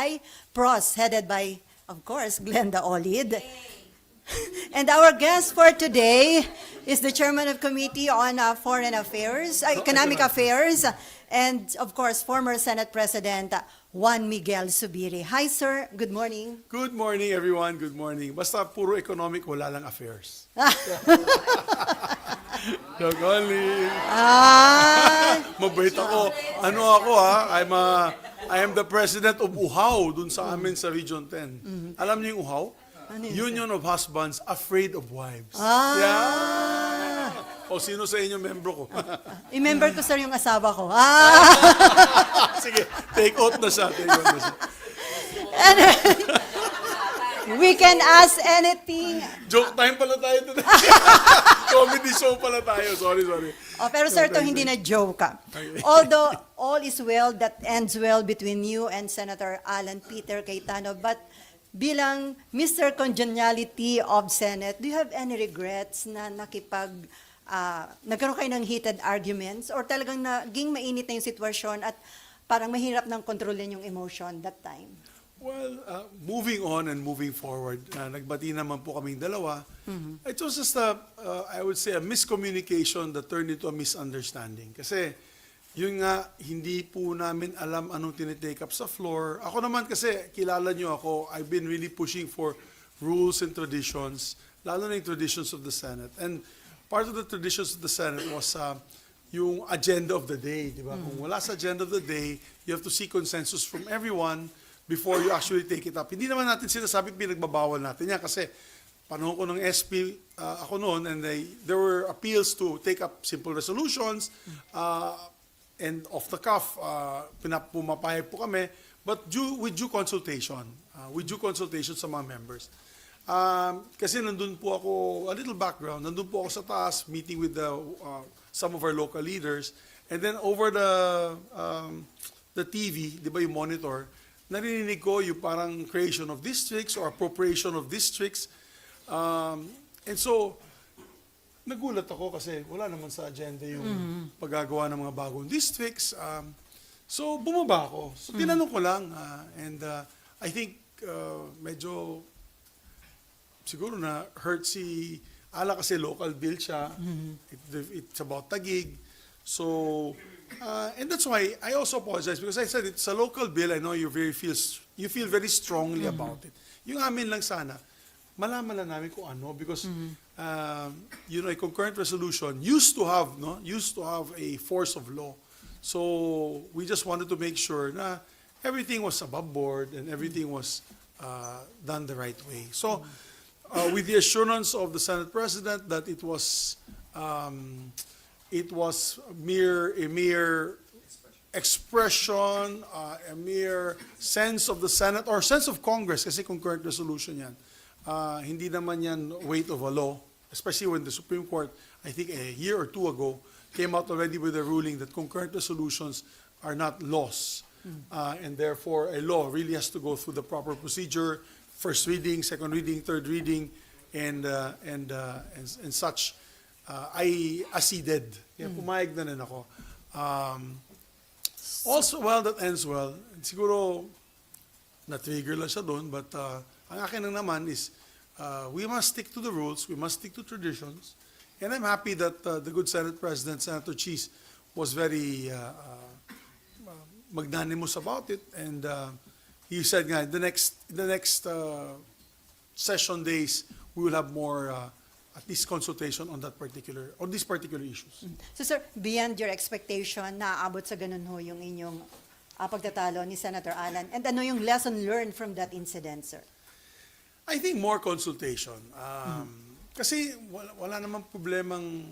by PROS, headed by, of course, Glenda Olid. And our guest for today is the Chairman of Committee on Foreign Affairs, Economic Affairs, and of course, former Senate President Juan Migz Zubiri. Hi, sir. Good morning. Good morning, everyone. Good morning. Basta puro economic, wala lang affairs. Joke only. Mabait ako. Ano ako ha? I am the president of UHAW dun sa amin sa Region 10. Alam niyo yung UHAW? Union of Husbands Afraid of Wives. Yeah. O sino sa inyo membro ko? I-member ko, sir, yung asawa ko. Sige, take out na siya. Take out na siya. We can ask anything. Joke time pala tayo today. Comedy show pala tayo. Sorry. Oh, pero sir, ito hindi na joke. Although all is well that ends well between you and Senator Alan Peter Cayetano, but bilang Mr. Congeniality of Senate, do you have any regrets na nagkaroon kayo ng heated arguments or talagang naging mainit na yung sitwasyon at parang mahirap nang kontrolin yung emotion that time? Well, moving on and moving forward, nagbati naman po kaming dalawa. It was just I would say, a miscommunication that turned into a misunderstanding. Kasi, yun nga, hindi po namin alam anong tinitake up sa floor. Ako naman kasi, kilala nyo ako, I've been really pushing for rules and traditions, lalo na yung traditions of the Senate. And part of the traditions of the Senate was yung agenda of the day, di ba? Kung wala sa agenda of the day, you have to seek consensus from everyone before you actually take it up. Hindi naman natin sinasabi pinagbabawal natin yan kasi panahon ko ng SP, ako noon, and there were appeals to take up simple resolutions, and off the cuff, pumapayag po kami, but with due consultation sa mga members. Kasi nandun po ako, a little background, nandun po ako sa taas, meeting with some of our local leaders, and then over the TV, di ba yung monitor, narinig ko yung parang creation of districts or appropriation of districts. And so, nagulat ako kasi wala naman sa agenda yung paggagawa ng mga bagong districts. So, bumaba ako. So, tinanong ko lang. And I think medyo siguro na hurt si Ala kasi local bill siya. It's about Taguig. So, and that's why I also apologize because I said it's a local bill. I know you feel very strongly about it. Yung amin lang sana, malaman lang namin kung ano because a concurrent resolution used to have a force of law. So we just wanted to make sure na everything was above board and everything was done the right way. So with the assurance of the Senate President that it was a mere expression, a mere sense of the Senate or sense of Congress kasi concurrent resolution yan. Hindi naman yan weight of a law, especially when the Supreme Court, I think a year or two ago, came out already with a ruling that concurrent resolutions are not laws. And therefore, a law really has to go through the proper procedure, first reading, second reading, third reading, and such. I acceded. Pumayag na rin ako. Also, well, that ends well. Siguro, na-trigger lang siya doon, but ang akin lang naman is we must stick to the rules, we must stick to traditions, and I'm happy that the good Senate President, Senator Cheese, was very magnanimous about it, and he said nga, the next session days, we will have more at least consultation on these particular issues. So sir, beyond your expectation, naaabot sa ganun ho yung inyong pagtatalo ni Senator Alan, and ano yung lesson learned from that incident, sir? I think more consultation. Kasi wala namang problemang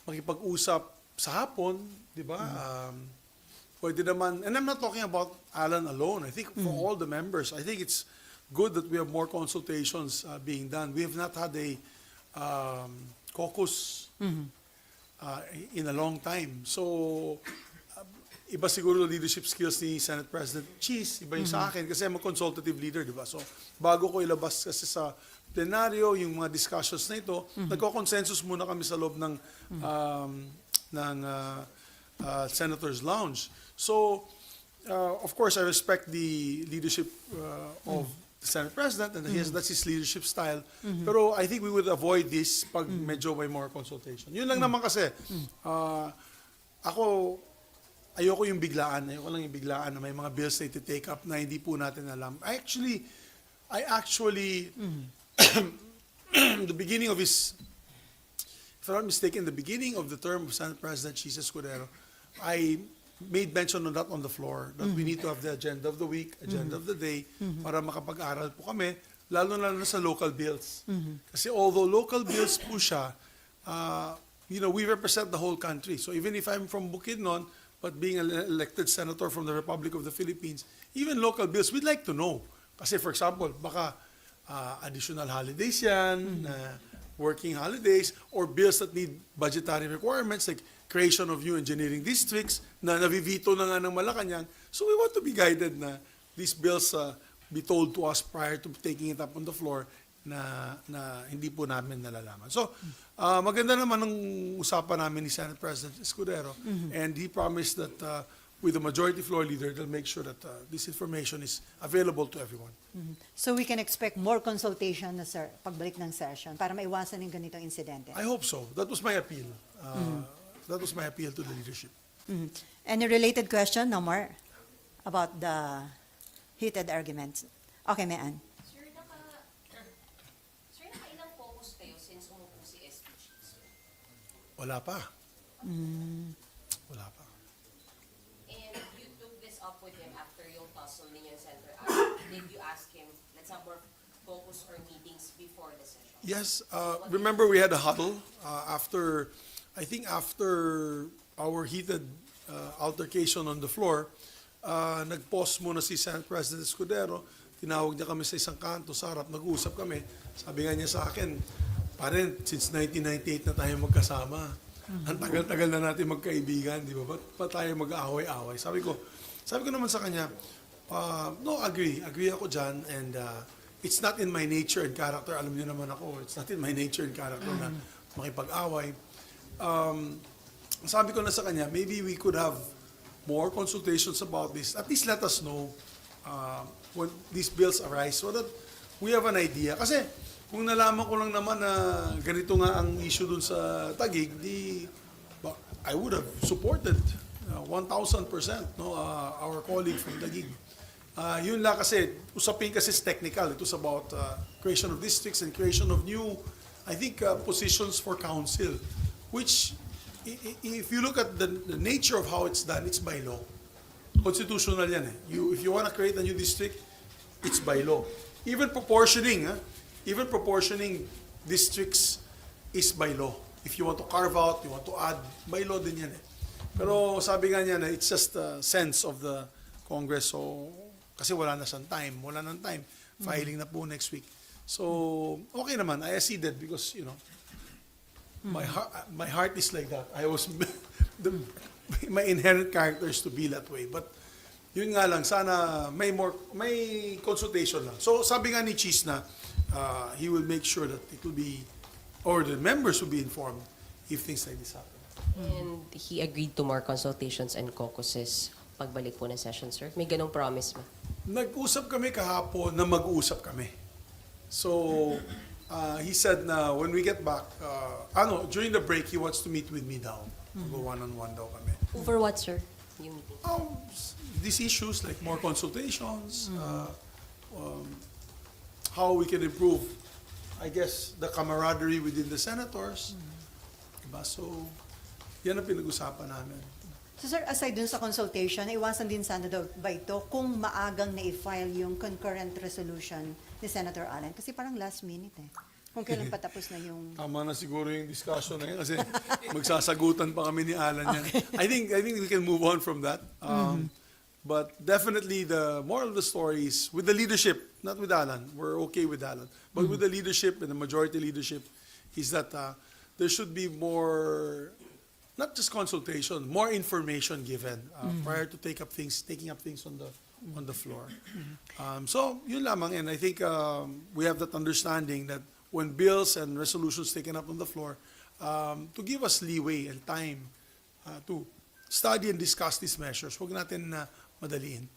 makipag-usap sa hapon, di ba? Pwede naman, and I'm not talking about Alan alone. I think for all the members, I think it's good that we have more consultations being done. We have not had a caucus in a long time. So, iba siguro leadership skills ni Senate President Cheese, iba yung sa akin kasi I'm a consultative leader, di ba? So, bago ko ilabas kasi sa plenaryo, yung mga discussions na ito, nagko-consensus muna kami sa loob ng Senator's Lounge. So, of course, I respect the leadership of the Senate President, and that's his leadership style. Pero I think we would avoid this pag medyo may more consultation. Yun lang naman kasi, ako, ayoko yung biglaan. Ayoko lang yung biglaan na may mga bills na iti-take up na hindi po natin alam. I actually, the beginning of his, if I'm not mistaken, the beginning of the term of Senate President Jesus Escudero, I made mention of that on the floor, that we need to have the agenda of the week, agenda of the day, para makapag-aral po kami, lalo na sa local bills. Kasi although local bills po siya, we represent the whole country. So even if I'm from Bukidnon, but being an elected senator from the Republic of the Philippines, even local bills, we'd like to know. Kasi for example, baka additional holidays yan, working holidays, or bills that need budgetary requirements like creation of new engineering districts na navivito na nga ng Malacanang. So we want to be guided na these bills be told to us prior to taking it up on the floor na hindi po namin nalalaman. So maganda naman ang usapan namin ni Senate President Escudero, and he promised that with the majority floor leader, they'll make sure that this information is available to everyone. So we can expect more consultation na sir, pagbalik ng session para maiwasan yung ganitong insidente. I hope so. That was my appeal. That was my appeal to the leadership. Any related question, no more, about the heated arguments? Okay, Mayan. Sir, nakailang focus kayo since umupo si SPG? Wala pa. Wala pa. And you took this up with him after yung tussle ninyo in Center Island. Did you ask him, let's have more focus or meetings before the session? Yes. Remember we had a huddle after our heated altercation on the floor. Nag-pause muna si Senate President Escudero. Tinawag niya kami sa isang kanto, sa harap, nag-uusap kami. Sabi nga niya sa akin, parang since 1998 na tayo magkasama. Ang tagal-tagal na natin magkaibigan, di ba? Ba't pa tayo mag-aaway-aaway? Sabi ko naman sa kanya, no, agree ako dyan, and it's not in my nature and character. Alam niyo naman ako, it's not in my nature and character na makipag-away. Sabi ko na sa kanya, maybe we could have more consultations about this. At least let us know when these bills arise so that we have an idea. Kasi kung nalaman ko lang naman na ganito nga ang issue dun sa Taguig, I would have supported 1,000% our colleague from Taguig. Yun lang kasi, usapin kasi is technical. It was about creation of districts and creation of new, I think, positions for council, which, if you look at the nature of how it's done, it's by law. Constitutional yan eh. If you want to create a new district, it's by law. Even proportioning districts is by law. If you want to carve out, you want to add, by law din yan eh. Pero sabi nga niya na it's just a sense of the Congress. So, kasi wala na siyang time. Wala nang time. Filing na po next week. So, okay naman. I acceded because, my heart is like that. My inherent character is to be that way. But yun nga lang, sana may consultation lang. So sabi nga ni Cheese na he will make sure that it will be, or the members will be informed if things like this happen. And he agreed to more consultations and caucuses pagbalik po ng session, sir? May ganong promise ba? Nag-usap kami kahapon na mag-usap kami. So he said na when we get back, during the break, he wants to meet with me daw. Go one-on-one daw kami. Over what, sir? Yung meeting? These issues like more consultations, how we can improve, I guess, the camaraderie within the senators. Diba? So, yan ang pinag-usapan namin. So sir, aside dun sa consultation, iwasan din sana daw ba ito kung maagang na-file yung concurrent resolution ni Senator Allen? Kasi parang last minute eh. Kung kailan patapos na yung... Tama na siguro yung discussion na yan kasi magsasagutan pa kami ni Alan yan. I think we can move on from that. But definitely the moral of the story is with the leadership, not with Alan. We're okay with Alan. But with the leadership and the majority leadership is that there should be more, not just consultation, more information given prior to taking up things on the floor. So yun lamang, and I think we have that understanding that when bills and resolutions taken up on the floor, to give us leeway and time to study and discuss these measures. Huwag natin madaliin.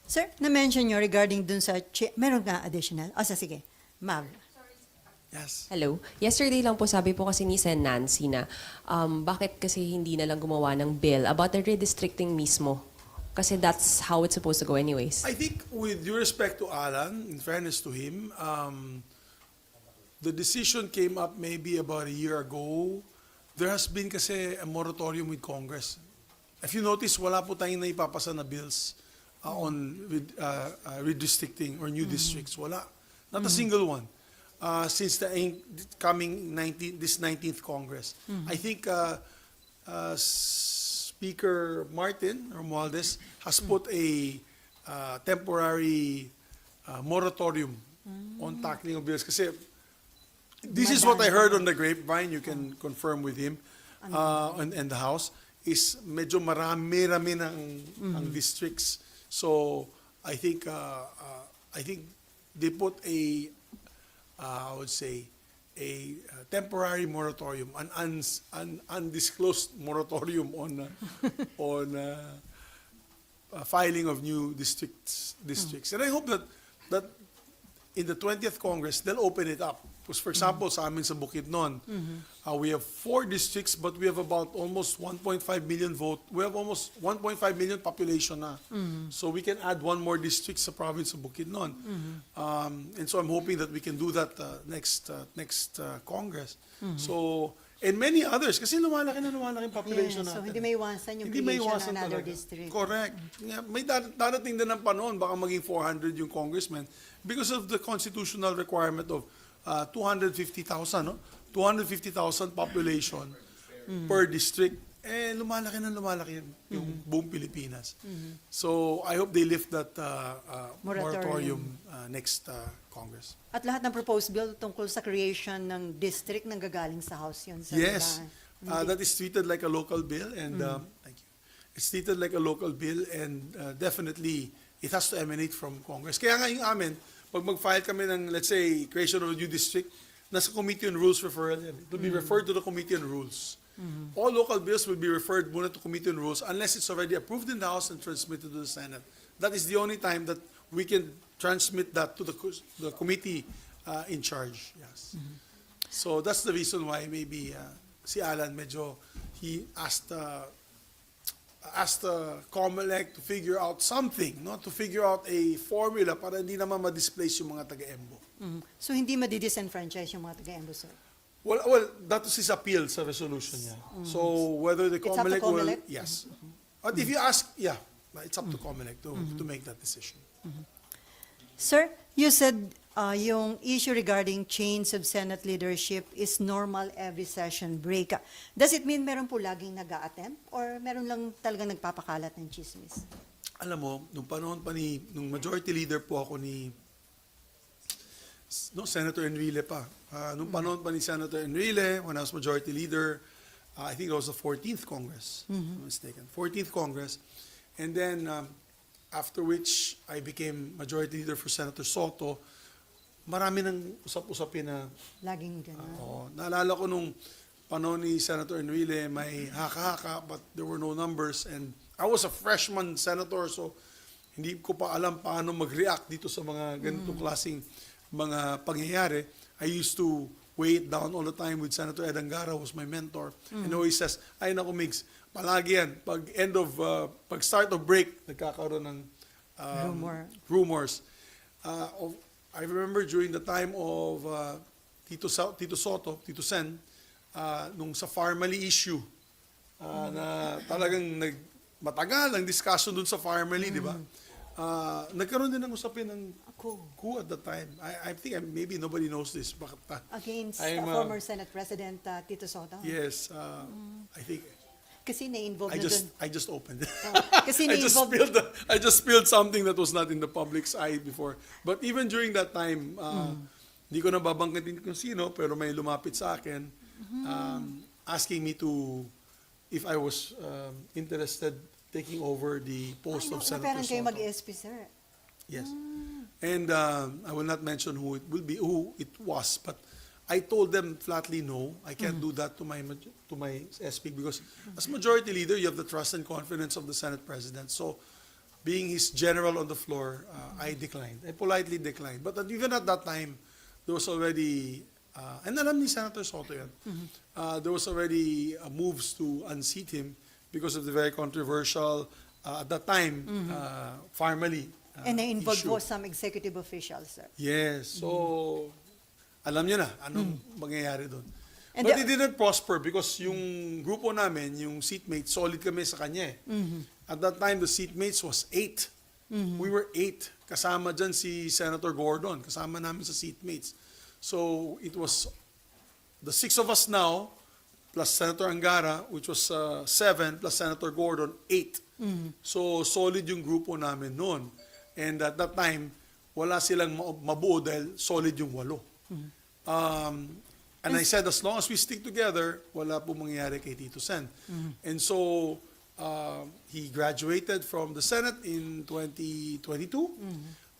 Sir, na-mention nyo regarding dun sa, meron ka additional? Sige, Mav. Yes. Hello. Yesterday lang po sabi po kasi ni Sen Nancy na bakit kasi hindi na lang gumawa ng bill about the redistricting mismo? Kasi that's how it's supposed to go anyways. I think with due respect to Alan, in fairness to him, the decision came up maybe about a year ago. There has been kasi a moratorium with Congress. If you notice, wala po tayong naipapasa na bills on redistricting or new districts. Wala. Not a single one. Since the coming this 19th Congress. I think Speaker Martin Romualdez has put a temporary moratorium on tackling of bills. Kasi this is what I heard on the grapevine, you can confirm with him, and the House, is medyo marami-rami ang districts. So I think they put I would say, a temporary moratorium, an undisclosed moratorium on filing of new districts. And I hope that in the 20th Congress, they'll open it up. Because for example, sa amin sa Bukidnon, we have 4 districts, but we have about almost 1.5 million vote. We have almost 1.5 million population na. So we can add 1 more district sa province of Bukidnon. And so I'm hoping that we can do that next Congress. So, and many others, kasi lumalaki population So natin. hindi may iwasan yung Hindi may creation iwasan ng another talaga. district. Correct. May darating din ng panahon, baka maging 400 yung congressman because of the constitutional requirement of 250,000, no? 250,000 population per district. Eh, lumalaki yung buong Pilipinas. So, I hope they lift that moratorium next Congress. At lahat ng proposed bill tungkol sa creation ng district nang gagaling sa House yun. Sa Yes, diba? that is treated like a local bill, and thank you. It's treated like a local bill, and definitely it has to emanate from Congress. Kaya nga yung amin, pag mag-file kami ng, let's say, creation of a new district, nasa Committee on Rules referral yan. It will be referred to the Committee on Rules. All local bills will be referred muna to Committee on Rules unless it's already approved in the House and transmitted to the Senate. That is the only time that we can transmit that to the committee in charge. Yes. So that's the reason why maybe si Alan medyo he asked COMELEC to figure out something, no? To figure out a formula para hindi naman ma-displace yung mga taga-Embo. So hindi madi-disenfranchise yung mga taga-Embo, sir? Well, that was his appeal sa resolution niya. So whether the It's up to COMELEC will, COMELEC? yes. But if you ask, yeah, it's up to COMELEC to make that decision. Sir, you said yung issue regarding change of Senate leadership is normal every session break. Does it mean meron po laging nag-a-attempt or meron lang talagang nagpapakalat ng chismis? Alam mo, nung panahon pa nung majority leader po ako Senator Enrile pa. Nung panahon pa ni Senator Enrile, when I was majority leader, I think it was the 14th Congress, if I'm not mistaken. 14th Congress. And then, after which I became majority leader for Senator Soto, marami nang usap-usapin na, Laging gano'n. naalala ko nung panahon ni Senator Enrile, may haka-haka, but there were no numbers. And I was a freshman senator, so hindi ko pa alam paano mag-react dito sa mga ganitong klaseng mga pangyayari. I used to weigh it down all the time with Senator Ed Angara, who was my mentor, and always says, ay naku Migz, palagi yan, pag start of break, nagkakaroon ng rumors. I remember during the time of Tito Soto, Tito Sen, nung sa Farmally issue, na talagang matagal ang discussion dun sa Farmally, di ba? Nagkaroon din ng usapin ng coup at the time. I think maybe nobody knows this. Against former Senate President Tito Soto? Yes, I think Kasi na-involve na dun. I just opened it. Kasi I just na-involve. I just spilled something that was not in the public's eye before. But even during that time, hindi ko na babanggitin kung sino, pero may lumapit sa akin, asking me if I was interested taking over the post of Senator Parang kayo Soto. mag-ESP, sir. Yes. And I will not mention who it was, but I told them flatly no. I can't do that to my SP because as majority leader, you have the trust and confidence of the Senate President. So being his general on the floor, I declined. I politely declined. But even at that time, there was already, and alam ni Senator Soto yan, there was already moves to unseat him because of the very controversial, at that time, family And na-involve issue. po some executive officials, sir. Yes. So, alam niyo na anong mangyayari doon. And But the- it didn't prosper because yung grupo namin, yung seatmates, solid kami sa kanya eh. At that time, the seatmates was 8. We were 8. Kasama dyan si Senator Gordon. Kasama namin sa seatmates. So, it was the 6 of us now, plus Senator Angara, which was 7, plus Senator Gordon, 8. So, solid yung grupo namin noon. And at that time, wala silang mabuo dahil solid yung 8. And I said, as long as we stick together, wala po mangyayari kay Tito Sen. And so, he graduated from the Senate in 2022.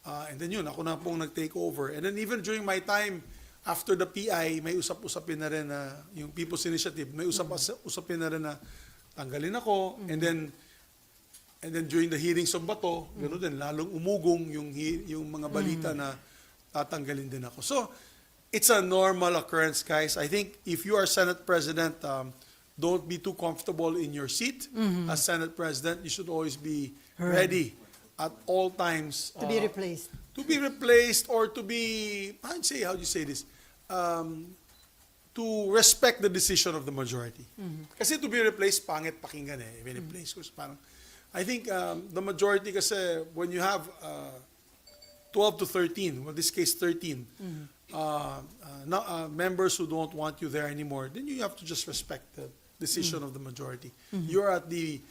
And then yun, ako na pong nag-take over. And then even during my time, after the PI, may usap-usapin na rin na, yung People's Initiative, may usap-usapin na rin na tanggalin ako. And then during the hearings of Bato, gano'n din, lalong umugong yung mga balita na tatanggalin din ako. So, it's a normal occurrence, guys. I think if you are Senate President, don't be too comfortable in your seat. As Senate President, you should always be ready at all times. To be replaced. To be replaced or to be, how do you say this? To respect the decision of the majority. Kasi to be replaced, pangit pakinggan eh. Replace ko, parang, I think the majority kasi, when you have 12 to 13, well, this case 13, members who don't want you there anymore, then you have to just respect the decision of the majority. You're at the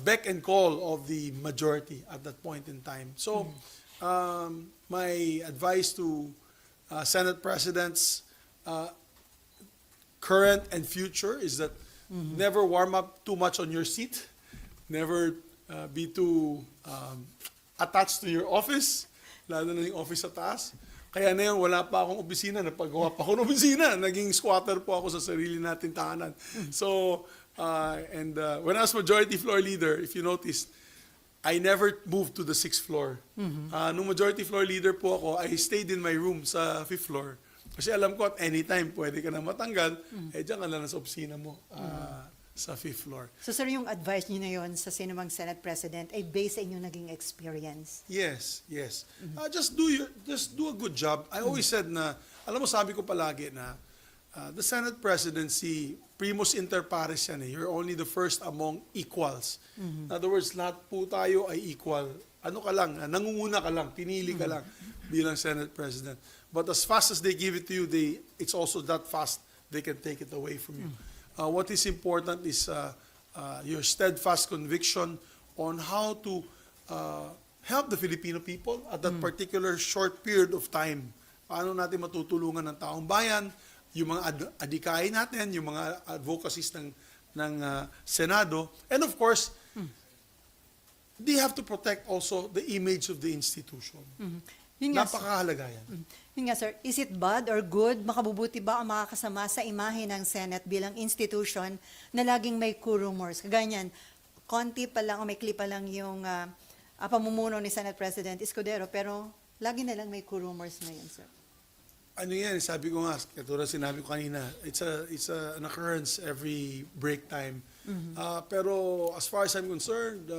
beck and call of the majority at that point in time. So, my advice to Senate presidents, current and future, is that never warm up too much on your seat. Never be too attached to your office, lalo na yung office sa taas. Kaya na yun, wala pa akong opisina, napagawa pa ako ng opisina. Naging squatter po ako sa sarili nating tahanan. So, when I was majority floor leader, if you noticed, I never moved to the 6th floor. Nung majority floor leader po ako, I stayed in my room sa 5th floor. Kasi alam ko at anytime pwede ka na matanggal, diyan ka lang sa opisina mo sa 5th floor. So, sir, yung advice niyo na yun sa sinumang Senate President ay based sa inyong naging experience. Yes. Just do a good job. I always said na, alam mo, sabi ko palagi na the Senate presidency, primus inter pares yan eh. You're only the first among equals. In other words, lahat po tayo ay equal. Ano ka lang, nangunguna ka lang, pinili ka lang bilang Senate president. But as fast as they give it to you, it's also that fast they can take it away from you. What is important is your steadfast conviction on how to help the Filipino people at that particular short period of time. Paano natin matutulungan ng taong bayan, yung mga adikain natin, yung mga advocacies ng Senado. And of course, they have to protect also the image of the institution. Yun nga, Napakahalaga yan. Yun nga, sir, is it bad or good? Makabubuti ba ang makakasama sa imahe ng Senate bilang institution na laging may rumors? Kaganyan, konti pa lang o may clip pa lang yung pamumuno ni Senate President Escudero, pero lagi na lang may rumors na yun, sir. Ano yan, sabi ko nga, katulad sinabi ko kanina, it's an occurrence every break time. Pero as far as I'm concerned,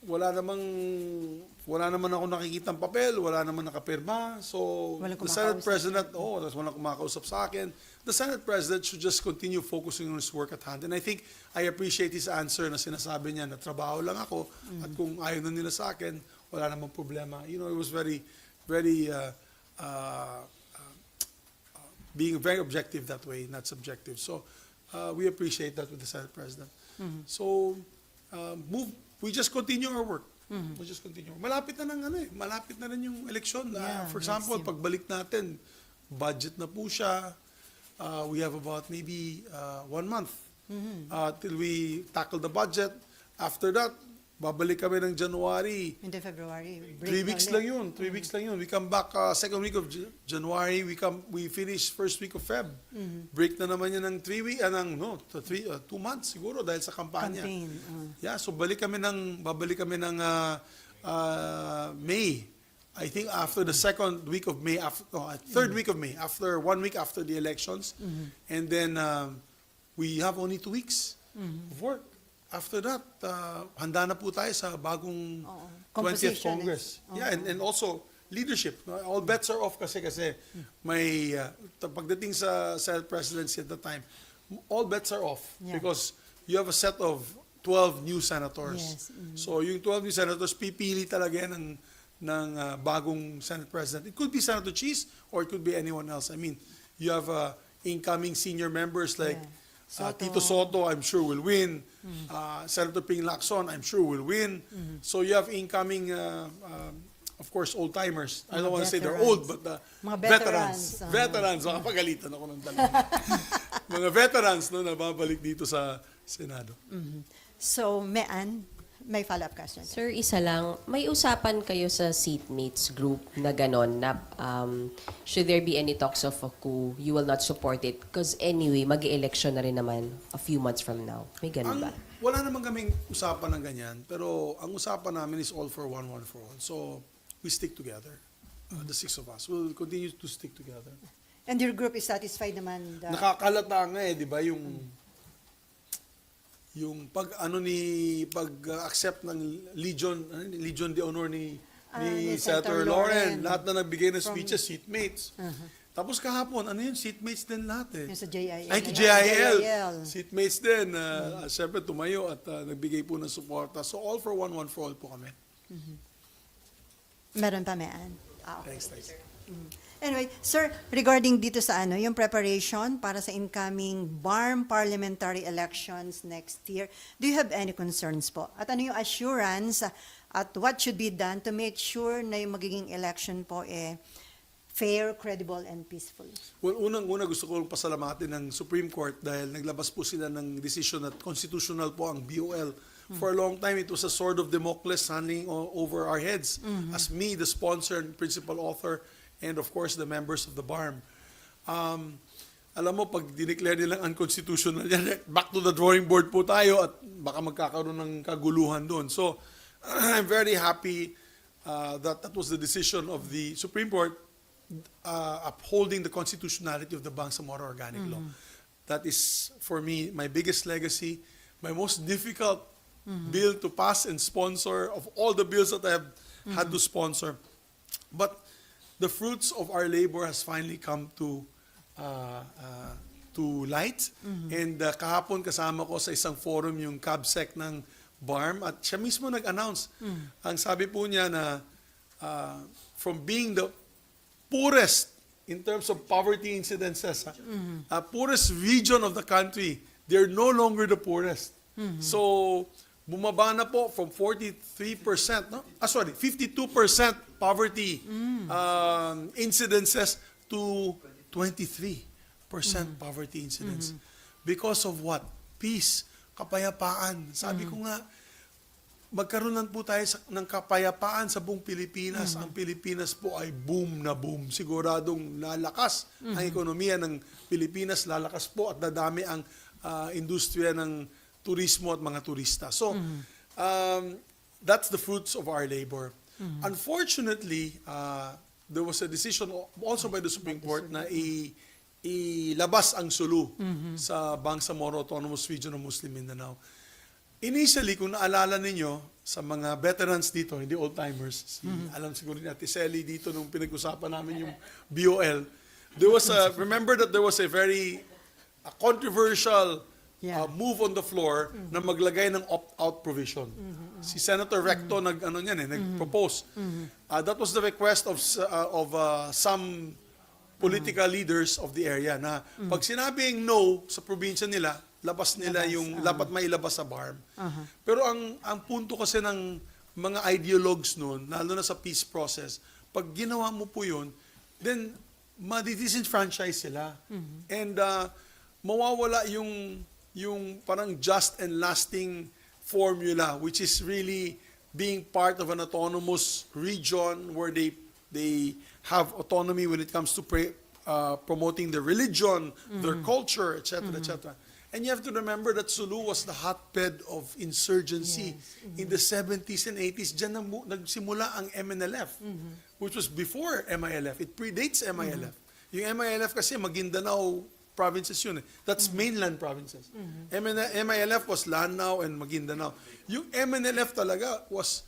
wala naman ako nakikitang papel, wala naman nakapirma. So, Walang the Senate kumakausap. President, walang kumakausap sa akin. The Senate President should just continue focusing on his work at hand. And I think, I appreciate his answer na sinasabi niya na trabaho lang ako at kung ayaw na nila sa akin, wala namang problema. You know, it was very being very objective that way, not subjective. So, we appreciate that with the Senate President. So, we just continue our work. We just continue. Malapit na malapit na rin yung eleksyon. Yeah, For example, next year. pagbalik natin, budget na po siya. We have about maybe 1 month till we tackle the budget. After that, babalik kami ng January. Hindi February. Break 3 weeks na lang ulit. yun. 3 weeks lang yun. We come back second week of January. We finish first week of Feb. Break na naman yan ng 3 weeks, 2 months siguro dahil sa kampanya. Campaign. Yeah, so babalik kami ng May. I think after the second week of May, third week of May, after 1 week after the elections. And then we have only 2 weeks of work. After that, handa na po tayo sa bagong 20th Composition Congress. Yeah, and also leadership. All bets are off kasi may pagdating sa Senate presidency at the time, all bets are off because you have a set of 12 new senators. Yes. So yung 12 new senators, pipili talaga yan ng bagong Senate president. It could be Senator Cheese or it could be anyone else. I mean, you have incoming senior members like Tito Soto, I'm sure will win. Senator Ping Lacson, I'm sure will win. So you have incoming, of course, old-timers. I don't want to say they're old, but Mga veterans. veterans. Veterans, makapagalitan ako ng dalawa. Mga veterans na babalik dito sa Senado. So, may follow-up question. Sir, isa lang, may usapan kayo sa seatmates group na ganon na should there be any talks of a coup, you will not support it because anyway, mag-election na rin naman a few months from now. May ganon ba? Wala naman kaming usapan ng ganyan, pero ang usapan namin is all for one for all. So, we stick together. The 6 of us. We'll continue to stick together. And your group is satisfied naman? Nakakalata nga di ba, yung pag-accept ng Legion de Honor ni Senator Lauren. Lahat na nagbigay ng speeches, seatmates. Tapos kahapon, seatmates din lahat Yung sa JIL. Ay, JIL. Seatmates din. Siyempre, tumayo at nagbigay po ng suporta. So, all for one for all po kami. Meron pa, Mean? Okay. Thanks. Anyway, sir, regarding dito sa yung preparation para sa incoming Barm parliamentary elections next year, do you have any concerns po? At ano yung assurance at what should be done to make sure na yung magiging election po fair, credible, and peaceful? Well, unang-una gusto ko pasalamatin ng Supreme Court dahil naglabas po sila ng decision at constitutional po ang BOL. For a long time, it was a sword of Damocles hanging over our heads. As me, the sponsor and principal author, and of course, the members of the Barm. Alam mo, pag dineclare nilang unconstitutional yan, back to the drawing board po tayo at baka magkakaroon ng kaguluhan doon. So, I'm very happy that was the decision of the Supreme Court upholding the constitutionality of the Bangsamoro Organic Law. That is, for me, my biggest legacy, my most difficult bill to pass and sponsor of all the bills that I have had to sponsor. But the fruits of our labor has finally come to light. And kahapon kasama ko sa isang forum yung CABSEC ng Barm at siya mismo nag-announce. Ang sabi po niya na from being the poorest in terms of poverty incidences, poorest region of the country, they're no longer the poorest. So, bumaba na po from 43%, 52% poverty incidences to 23% poverty incidence. Because of what? Peace, kapayapaan. Sabi ko nga, magkaroon lang po tayo ng kapayapaan sa buong Pilipinas. Ang Pilipinas po ay boom na boom. Siguradong lalakas ang ekonomiya ng Pilipinas, lalakas po at dadami ang industriya ng turismo at mga turista. So, that's the fruits of our labor. Unfortunately, there was a decision also by the Supreme Court na ilabas ang sulu sa Bangsamoro Autonomous Region of Muslim Mindanao. Initially, kung naalala ninyo, sa mga veterans dito, hindi old-timers, alam siguro ni Ate Selly dito nung pinag-usapan namin yung BOL, remember that there was a very controversial move on the floor na maglagay ng opt-out provision. Si Senator Recto nag-propose. That was the request of some political leaders of the area na pag sinabing no sa probinsya nila, dapat mailabas sa Barm. Pero ang punto kasi ng mga ideologues noon, lalo na sa peace process, pag ginawa mo po yun, then ma-disenfranchise sila. And mawawala yung parang just and lasting formula, which is really being part of an autonomous region where they have autonomy when it comes to promoting their religion, their culture, etc., etc. And you have to remember that Sulu was the hotbed of insurgency in the 70s and 80s. Diyan nagsimula ang MNLF, which was before MILF. It predates MILF. Yung MILF kasi Maguindanao provinces yun. That's mainland provinces. MILF was Lanao and Maguindanao. Yung MNLF talaga was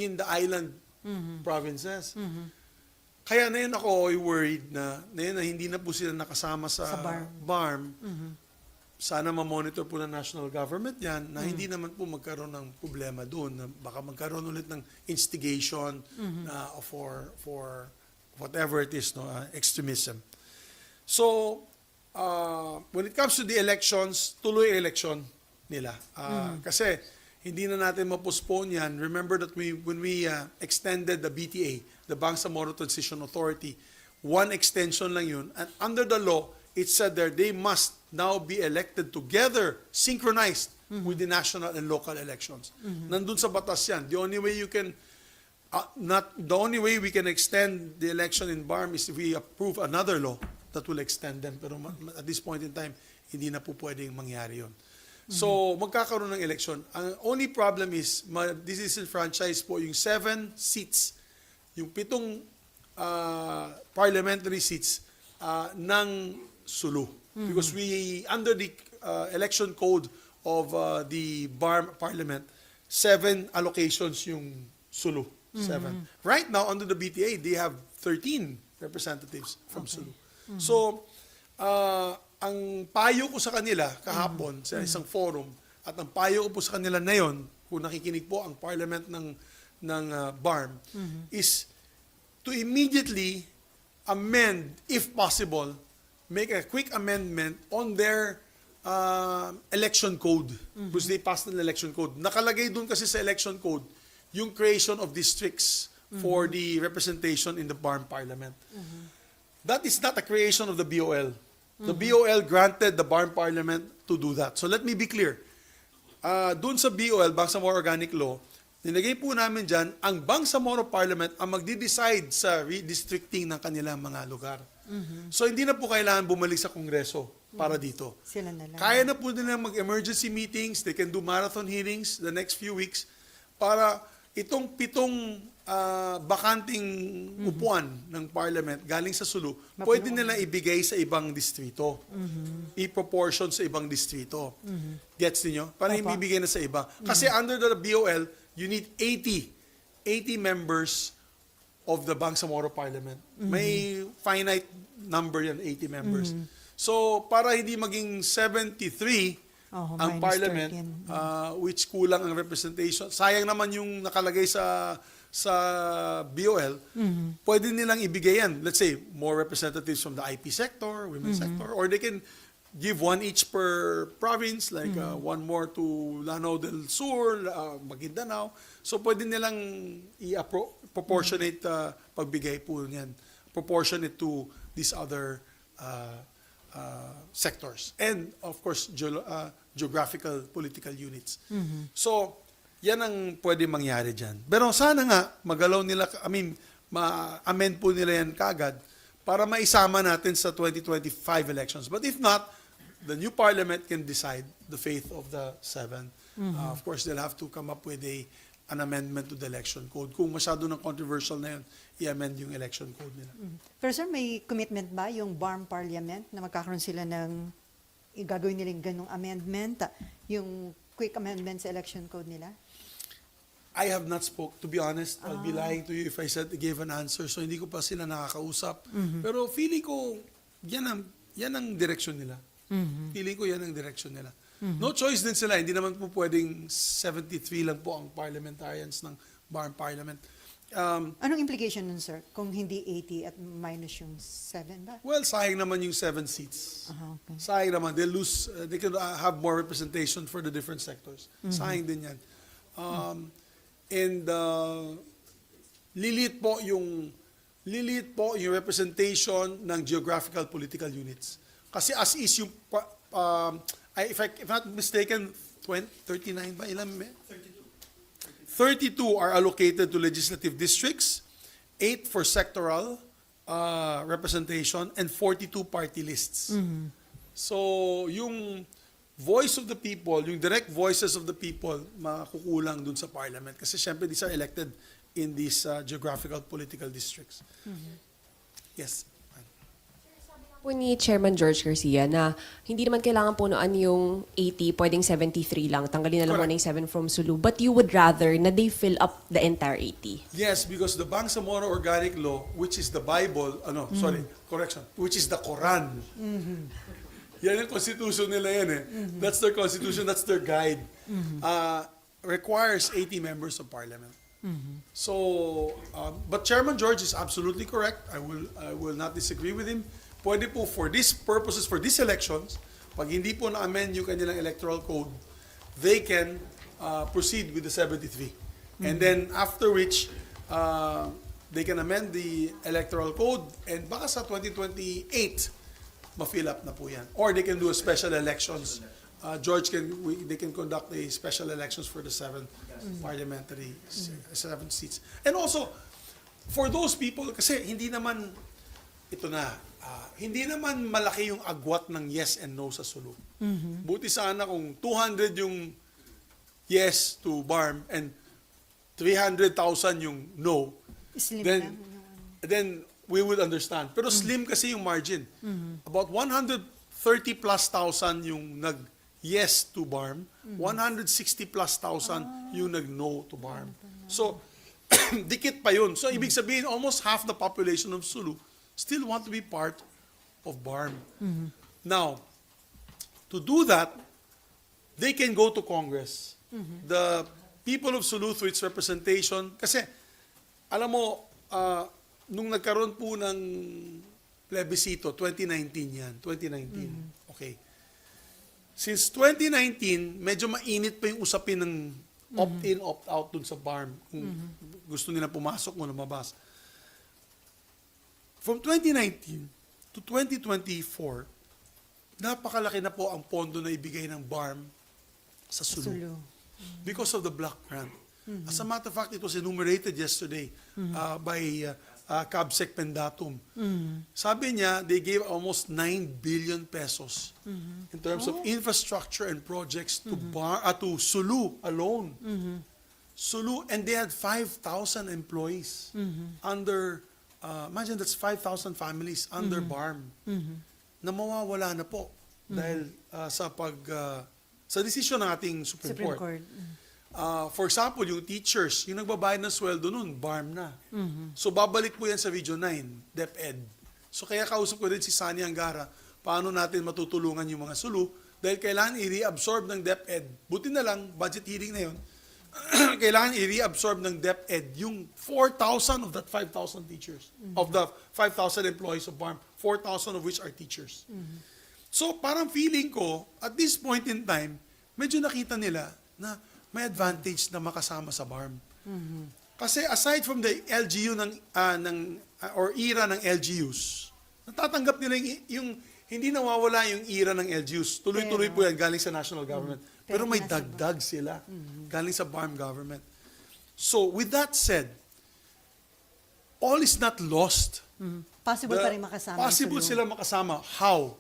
in the island provinces. Kaya na yun ako worried na hindi na po sila nakasama sa Barm. Sana ma-monitor po ng national government yan na hindi naman po magkaroon ng problema doon. Na baka magkaroon ulit ng instigation na for whatever it is, extremism. So, when it comes to the elections, tuloy election nila. Kasi hindi na natin ma-postpone yan. Remember that when we extended the BTA, the Bangsamoro Transition Authority, one extension lang yun. And under the law, it said there they must now be elected together, synchronized with the national and local elections. Nandun sa batas yan. The only way we can extend the election in Barm is if we approve another law that will extend them. Pero at this point in time, hindi na po pwedeng mangyari yun. So, magkakaroon ng election. Ang only problem is, disenfranchise po yung 7 seats, yung 7 parliamentary seats ng Sulu. Because under the election code of the Barm Parliament, 7 allocations yung Sulu. 7. Right now, under the BTA, they have 13 representatives from Sulu. So, ang payo ko sa kanila kahapon sa isang forum, at ang payo ko po sa kanila ngayon, kung nakikinig po ang parliament ng Barm, is to immediately amend, if possible, make a quick amendment on their election code. Because they passed an election code. Nakalagay doon kasi sa election code yung creation of districts for the representation in the Barm Parliament. That is not a creation of the BOL. The BOL granted the Barm Parliament to do that. So let me be clear. Doon sa BOL, Bangsamoro Organic Law, nilagay po namin dyan, ang Bangsamoro Parliament ang magdi-decide sa redistricting ng kanilang mga lugar. So hindi na po kailangan bumalik sa Kongreso para dito. Sila na lang. Kaya na po nila mag-emergency meetings, they can do marathon hearings the next few weeks para itong 7 bakanting upuan ng Parliament galing sa Sulu, pwede nila ibigay sa ibang distrito. I-proportion sa ibang distrito. Gets niyo? Para ibibigay na sa iba. Kasi under the BOL, you need 80 members of the Bangsamoro Parliament. May finite number yan, 80 members. So, para hindi maging 73 ang Parliament, which kulang ang representation, sayang naman yung nakalagay sa BOL, pwede nilang ibigay yan. Let's say, more representatives from the IP sector, women's sector, or they can give 1 each per province, like 1 more to Lanao del Sur, Maguindanao. So, pwede nilang proportionate pagbigay po niyan. Proportionate to these other sectors. And, of course, geographical political units. So, yan ang pwede mangyari dyan. Pero sana nga, magalaw nila, ma-amend po nila yan kagad para maisama natin sa 2025 elections. But if not, the new parliament can decide the fate of the 7. Of course, they'll have to come up with an amendment to the election code. Kung masyado ng controversial na yun, i-amend yung election code nila. Pero sir, may commitment ba yung Barm Parliament na magkakaroon sila ng gagawin nila yung ganong amendment, yung quick amendment sa election code nila? I have not spoke, to be honest. I'll be lying to you if I gave an answer. So hindi ko pa sila nakakausap. Pero feeling ko, yan ang direksyon nila. Feeling ko yan ang direksyon nila. No choice din sila. Hindi naman po pwedeng 73 lang po ang parliamentarians ng Barm Parliament. Anong implication nun, sir? Kung hindi 80 at minus yung 7 ba? Well, sayang naman yung 7 seats. Okay. Sayang naman. They can have more representation for the different sectors. Sayang din yan. And lilit po yung representation ng geographical political units. Kasi as is yung, if I'm not mistaken, 39 ba? Ilan? 32 are allocated to legislative districts, 8 for sectoral representation, and 42 party lists. So, yung voice of the people, yung direct voices of the people, makukulang dun sa parliament. Kasi syempre, these are elected in these geographical political districts. Yes. Po ni Chairman George Garcia na hindi naman kailangan punuan yung 80, pwedeng 73 lang, tanggalin na lang muna yung 7 from Sulu. But you would rather na they fill up the entire 80. Yes, because the Bangsamoro Organic Law, which is the Bible, which is the Quran. Yan yung constitution nila yan eh. That's their constitution, that's their guide. Requires 80 members of parliament. So, but Chairman George is absolutely correct. I will not disagree with him. Pwede po for these purposes, for these elections, pag hindi po na-amend yung kanilang electoral code, they can proceed with the 73. And then after which, they can amend the electoral code and baka sa 2028, ma-fill up na po yan. Or they can do a special elections. They can conduct a special elections for the 7 parliamentary, 7 seats. And also, for those people, kasi hindi naman, hindi naman malaki yung agwat ng yes and no sa Sulu. Buti sana kung 200 yung yes to Barm and 300,000 yung no, Slim then we would understand. Pero slim kasi yung margin. About 130 plus thousand yung nag-yes to Barm, 160 plus thousand yung nag-no to Barm. So, dikit pa yun. So, ibig sabihin, almost half the population of Sulu still want to be part of Barm. Now, to do that, they can go to Congress. The people of Sulu through its representation, kasi, alam mo, nung nagkaroon po ng plebiscito, 2019 yan, 2019. Okay. Since 2019, medyo mainit pa yung usapin ng opt-in, opt-out dun sa Barm. Kung gusto nila pumasok o lumabas. From 2019 to 2024, napakalaki na po ang pondo na ibigay ng Barm sa Sulu. Because of the block grant. As a matter of fact, it was enumerated yesterday by Cabsec Pendatum. Sabi niya, they gave almost 9 billion pesos in terms of infrastructure and projects to Sulu alone. Sulu, and they had 5,000 employees under, imagine that's 5,000 families under Barm na mawawala na po dahil sa desisyon ng ating Supreme Court. For example, yung teachers, yung nagbabayad ng sweldo nun, Barm na. So, babalik po yan sa Region 9, DepEd. So, kaya kausap ko din si Sani Angara, paano natin matutulungan yung mga Sulu, dahil kailangan i-reabsorb ng DepEd. Buti na lang, budget hearing na yun, kailangan i-reabsorb ng DepEd yung 4,000 of that 5,000 teachers, of the 5,000 employees of Barm, 4,000 of which are teachers. So, parang feeling ko, at this point in time, medyo nakita nila na may advantage na makasama sa Barm. Kasi aside from the LGU or era ng LGUs, natatanggap nila yung hindi nawawala yung era ng LGUs. Tuloy-tuloy po yan galing sa national government. Pero may dagdag sila galing sa Barm government. So with that said, all is not lost. Possible pa rin makasama. Possible sila makasama. How?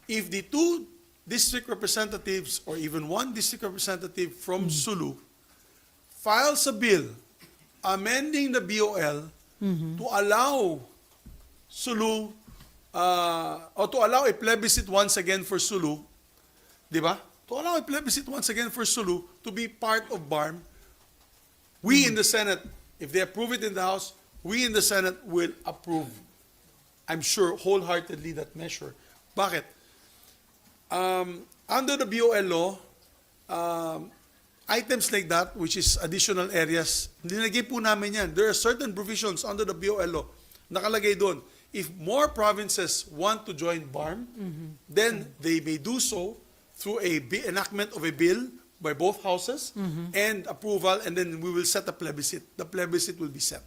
If the 2 district representatives or even 1 district representative from Sulu files a bill amending the BOL to allow Sulu or to allow a plebiscite once again for Sulu, di ba? To allow a plebiscite once again for Sulu to be part of Barm, we in the Senate, if they approve it in the House, we in the Senate will approve, I'm sure, wholeheartedly that measure. Bakit? Under the BOL law, items like that, which is additional areas, nilagay po namin yan. There are certain provisions under the BOL law. Nakalagay doon. If more provinces want to join Barm, then they may do so through enactment of a bill by both houses and approval, and then we will set a plebiscite. The plebiscite will be set.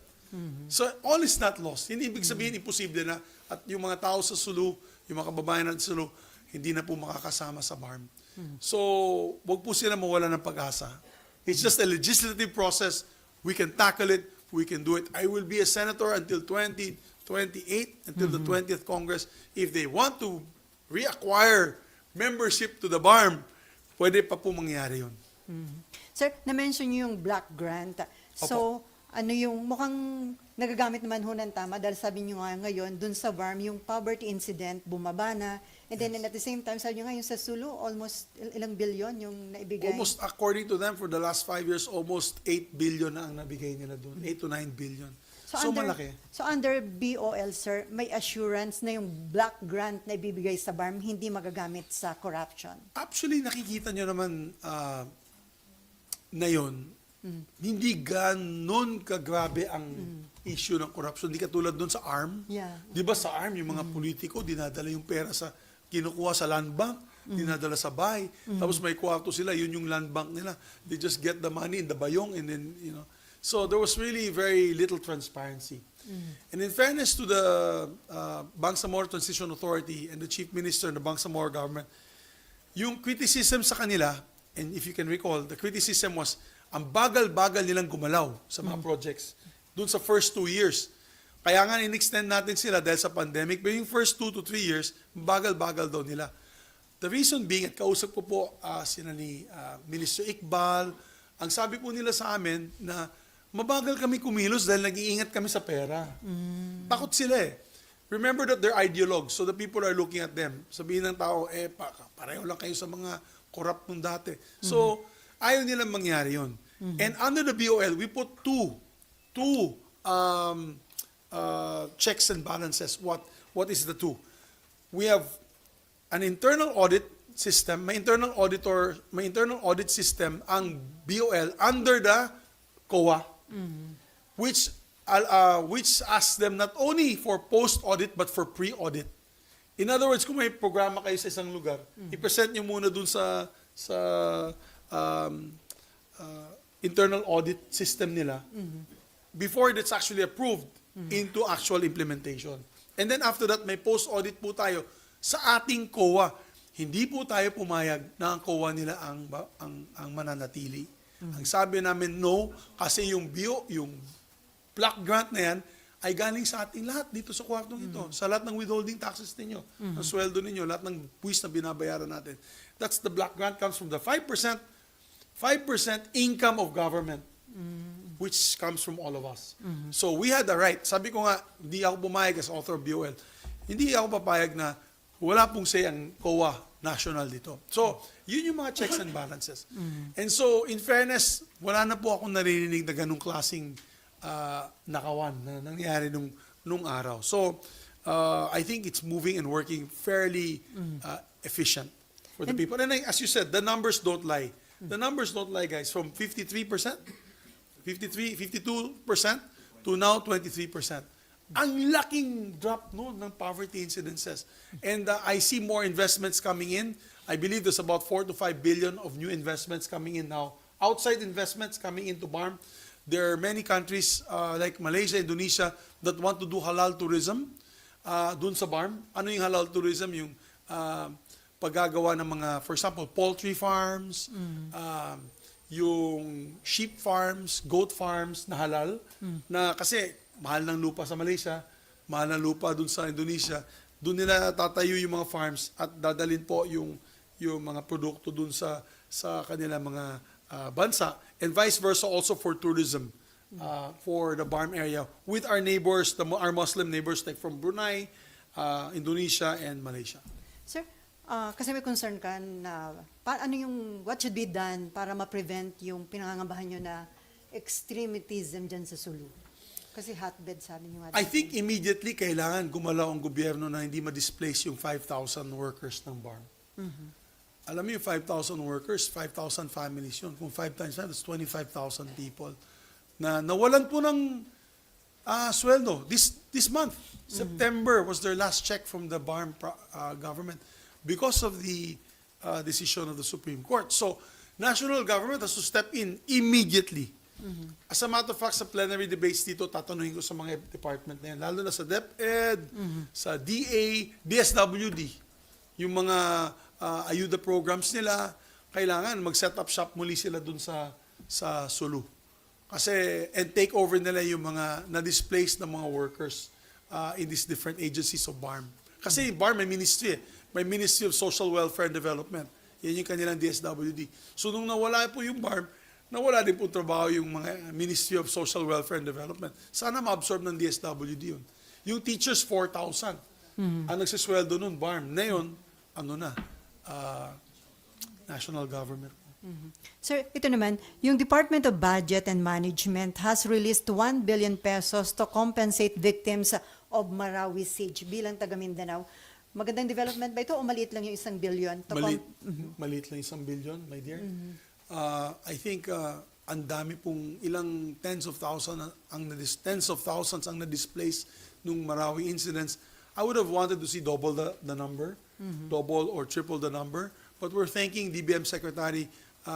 So all is not lost. Hindi ibig sabihin imposible na at yung mga tao sa Sulu, yung mga kababayan natin sa Sulu, hindi na po makakasama sa Barm. So, wag po sila mawala ng pag-asa. It's just a legislative process. We can tackle it. We can do it. I will be a senator until 2028, until the 20th Congress. If they want to reacquire membership to the Barm, pwede pa po mangyari yun. Sir, na-mention niyo yung black grant. So, ano yung mukhang nagagamit naman ho ng tama dahil sabi niyo nga ngayon, dun sa Barm, yung poverty incident bumaba na. And then at the same time, sabi niyo nga yung sa Sulu, almost ilang billion yung naibigay. Almost, according to them, for the last 5 years, almost 8 billion na ang nabigay nila doon. 8 to 9 billion. So malaki. So under BOL, sir, may assurance na yung black grant na ibibigay sa Barm hindi magagamit sa corruption. Actually, nakikita nyo naman na yun, hindi ganon kagrabe ang issue ng corruption. Hindi katulad doon sa ARM. Yeah. Di ba sa ARM, yung mga politiko, dinadala yung pera sa, kinukuha sa land bank, dinadala sa bahay, tapos may kwarto sila, yun yung land bank nila. They just get the money in the bayong and then, you know. So there was really very little transparency. And in fairness to the Bangsamoro Transition Authority and the Chief Minister and the Bangsamoro government, yung criticism sa kanila, and if you can recall, the criticism was, ang bagal-bagal nilang gumalaw sa mga projects doon sa first 2 years. Kaya nga in-extend natin sila dahil sa pandemic, pero yung first 2 to 3 years, bagal-bagal daw nila. The reason being, at kausap ko po sina ni Minister Iqbal, ang sabi po nila sa amin na mabagal kami kumilos dahil nag-iingat kami sa pera. Takot sila eh. Remember that they're ideologues, so the people are looking at them. Sabihin ng tao, pareho lang kayo sa mga corrupt nung dati. So, ayaw nilang mangyari yun. And under the BOL, we put two checks and balances. What is the two? We have an internal audit system, may internal audit system ang BOL under the COA, which asks them not only for post-audit but for pre-audit. In other words, kung may programa kayo sa isang lugar, i-present nyo muna dun sa internal audit system nila before it's actually approved into actual implementation. And then after that, may post-audit po tayo sa ating COA. Hindi po tayo pumayag na ang COA nila ang mananatili. Ang sabi namin, no, kasi yung black grant na yan ay galing sa ating lahat dito sa kwartong ito. Sa lahat ng withholding taxes ninyo, ang sweldo ninyo, lahat ng buwis na binabayaran natin. That's the black grant comes from the 5% income of government, which comes from all of us. So we had the right. Sabi ko nga, hindi ako pumayag as author of BOL. Hindi ako papayag na wala pong say ang COA national dito. So, yun yung mga checks and balances. And so, in fairness, wala na po akong naririnig na ganung klaseng nakawan na nangyari nung araw. So, I think it's moving and working fairly efficient for the people. And as you said, the numbers don't lie. The numbers don't lie, guys. From 52% to now 23%. Ang laking drop no ng poverty incidences. And I see more investments coming in. I believe there's about 4 to 5 billion of new investments coming in now. Outside investments coming into Barm. There are many countries like Malaysia, Indonesia that want to do halal tourism dun sa Barm. Ano yung halal tourism? Yung paggagawa ng mga, for example, poultry farms, yung sheep farms, goat farms na halal, na kasi mahal ng lupa sa Malaysia, mahal ng lupa dun sa Indonesia, dun nila tatayo yung mga farms at dadalhin po yung mga produkto dun sa kanila mga bansa, and vice versa also for tourism for the Barm area with our neighbors, our Muslim neighbors like from Brunei, Indonesia, and Malaysia. Sir, kasi may concern ka na what should be done para ma-prevent yung pinangangambahan nyo na extremism dyan sa Sulu? Kasi hotbed, sabi niyo nga. I think immediately kailangan gumalaw ang gobyerno na hindi ma-displace yung 5,000 workers ng Barm. Alam mo yung 5,000 workers, 5,000 families yun. Kung 5 times 5, that's 25,000 people na nawalan po ng sweldo. This month, September was their last check from the Barm government because of the decision of the Supreme Court. So, national government has to step in immediately. As a matter of fact, sa plenary debates dito, tatanungin ko sa mga department na yan, lalo na sa DepEd, sa DA, DSWD. yung mga ayuda programs nila, kailangan mag-set up shop muli sila dun sa Sulu. Kasi, and take over nila yung mga na-displaced na mga workers in these different agencies of Barm. Kasi Barm may ministry May Ministry of Social Welfare and Development. Yan yung kanilang DSWD. So nung nawala po yung Barm, nawala din po trabaho yung mga Ministry of Social Welfare and Development. Sana ma-absorb ng DSWD yun. Yung teachers, 4,000. Ang nagsisweldo nun, Barm. Ngayon, national government. Sir, ito naman, yung Department of Budget and Management has released 1 billion pesos to compensate victims of Marawi siege bilang taga Mindanao. Magandang development ba ito o maliit lang yung 1 billion? Maliit lang 1 billion, my dear. I think ang dami pong ilang tens of thousands ang na-displace nung Marawi incidents. I would have wanted to see double the number, double or triple the number. But we're thanking DBM Secretary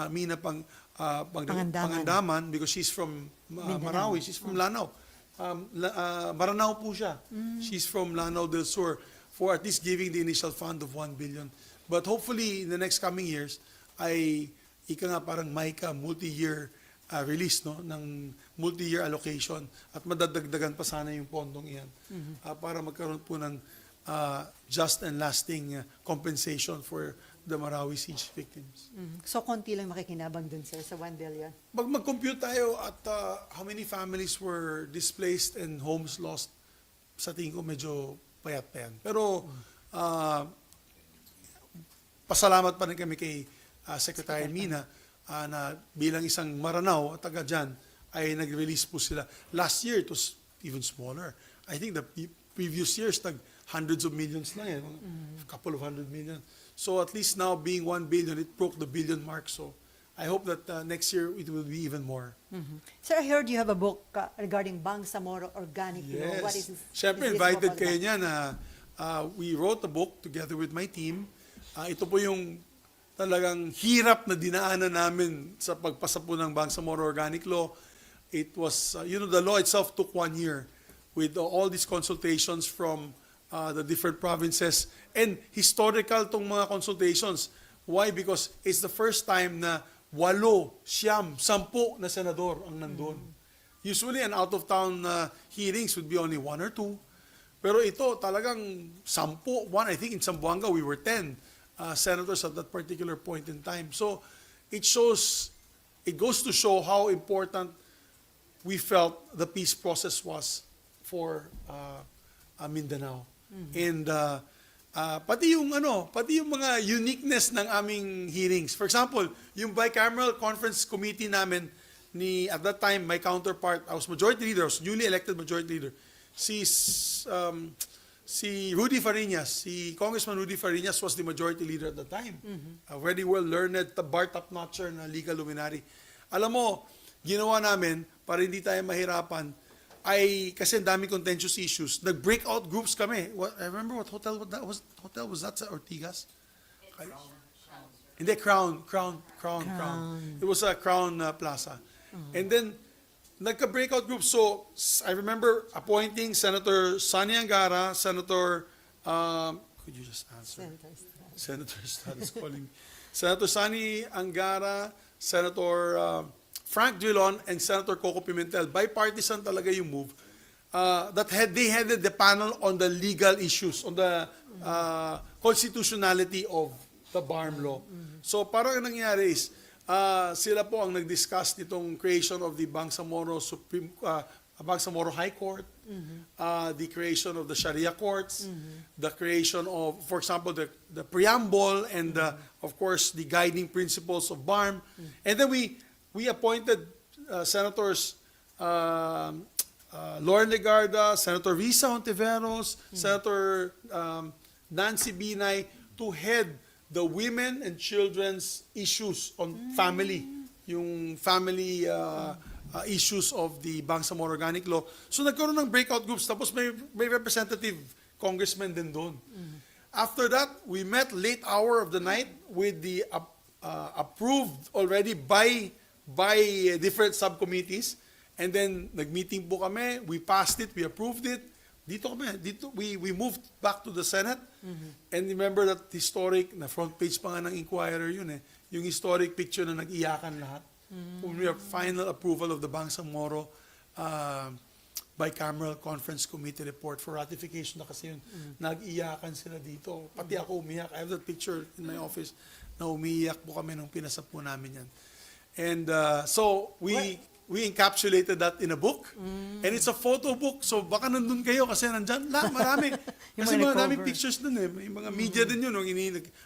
Mina Pangandaman because she's from Marawi, she's from Lanao. Maranao po siya. She's from Lanao del Sur for at least giving the initial fund of 1 billion. But hopefully in the next coming years ay parang MICA multi-year release ng multi-year allocation at madadagdagan pa sana yung pondong iyan para magkaroon po ng just and lasting compensation for the Marawi siege victims. So, konti lang makikinabang dun, sir, sa 1 billion? Mag-compute tayo at how many families were displaced and homes lost, sa tingin ko medyo payat pa yan. Pero, pasalamat pa rin kami kay Secretary Mina na bilang isang Maranao at taga dyan, ay nag-release po sila. Last year, it was even smaller. I think the previous years, hundreds of millions lang yan, a couple of 100 million. So at least now being 1 billion, it broke the billion mark. So I hope that next year it will be even more. Sir, I heard you have a book regarding Bangsamoro Organic Law. What is this? Siyempre, invited kayo niya na we wrote a book together with my team. Ito po yung talagang hirap na dinaanan namin sa pagpasa po ng Bangsamoro Organic Law. It was, the law itself took 1 year with all these consultations from the different provinces. And historical tong mga consultations. Why? Because it's the first time na 8, 9, 10 na senador ang nandun. Usually, an out-of-town hearings would be only 1 or 2. Pero ito talagang 10, I think in Zamboanga we were 10 senators at that particular point in time. So it goes to show how important we felt the peace process was for Mindanao. And pati yung mga uniqueness ng aming hearings. For example, yung bicameral conference committee namin at that time my counterpart, I was majority leader, I was newly elected majority leader. Si Rudy Fariñas, si Congressman Rudy Fariñas was the majority leader at the time. A very well learned, bar top-notcher na legal luminary. Alam mo, ginawa namin para hindi tayo mahirapan ay kasi ang daming contentious issues. Nag-breakout groups kami. I remember what hotel was that sa Ortigas? Hindi, Crown. It was a Crown Plaza. And then, nagka-breakout groups. So, I remember appointing Senator Sani Angara, Senator, could you just answer? Senator is calling. Senator Sani Angara, Senator Frank Drilon, and Senator Coco Pimentel. Bipartisan talaga yung move. They headed the panel on the legal issues, on the constitutionality of the Barm Law. So parang ang nangyari is, sila po ang nag-discuss nitong creation of the Bangsamoro Bangsamoro High Court, the creation of the Sharia courts, the creation of, for example, the preamble and of course the guiding principles of Barm. And then we appointed Senators Lauren Legarda, Senator Risa Hontiveros, Senator Nancy Binay to head the women and children's issues on family, yung family issues of the Bangsamoro Organic Law. So nagkaroon ng breakout groups, tapos may representative congressman din doon. After that, we met late hour of the night with the approved already by different subcommittees. And then, nag-meeting po kami, we passed it, we approved it, we moved back to the Senate, and remember that historic, na front page pa nga ng Inquirer yun yung historic picture na nag-iyakan lahat. When we have final approval of the Bangsamoro bicameral conference committee report for ratification na kasi yun, nag-iyakan sila dito. Pati ako umiyak. I have that picture in my office na umiiyak po kami nung pinasa po namin yan. And so we encapsulated that in a book, and it's a photo book, so baka nandun kayo kasi nandyan, marami. Kasi mga maraming cover. pictures dun May mga media din yun.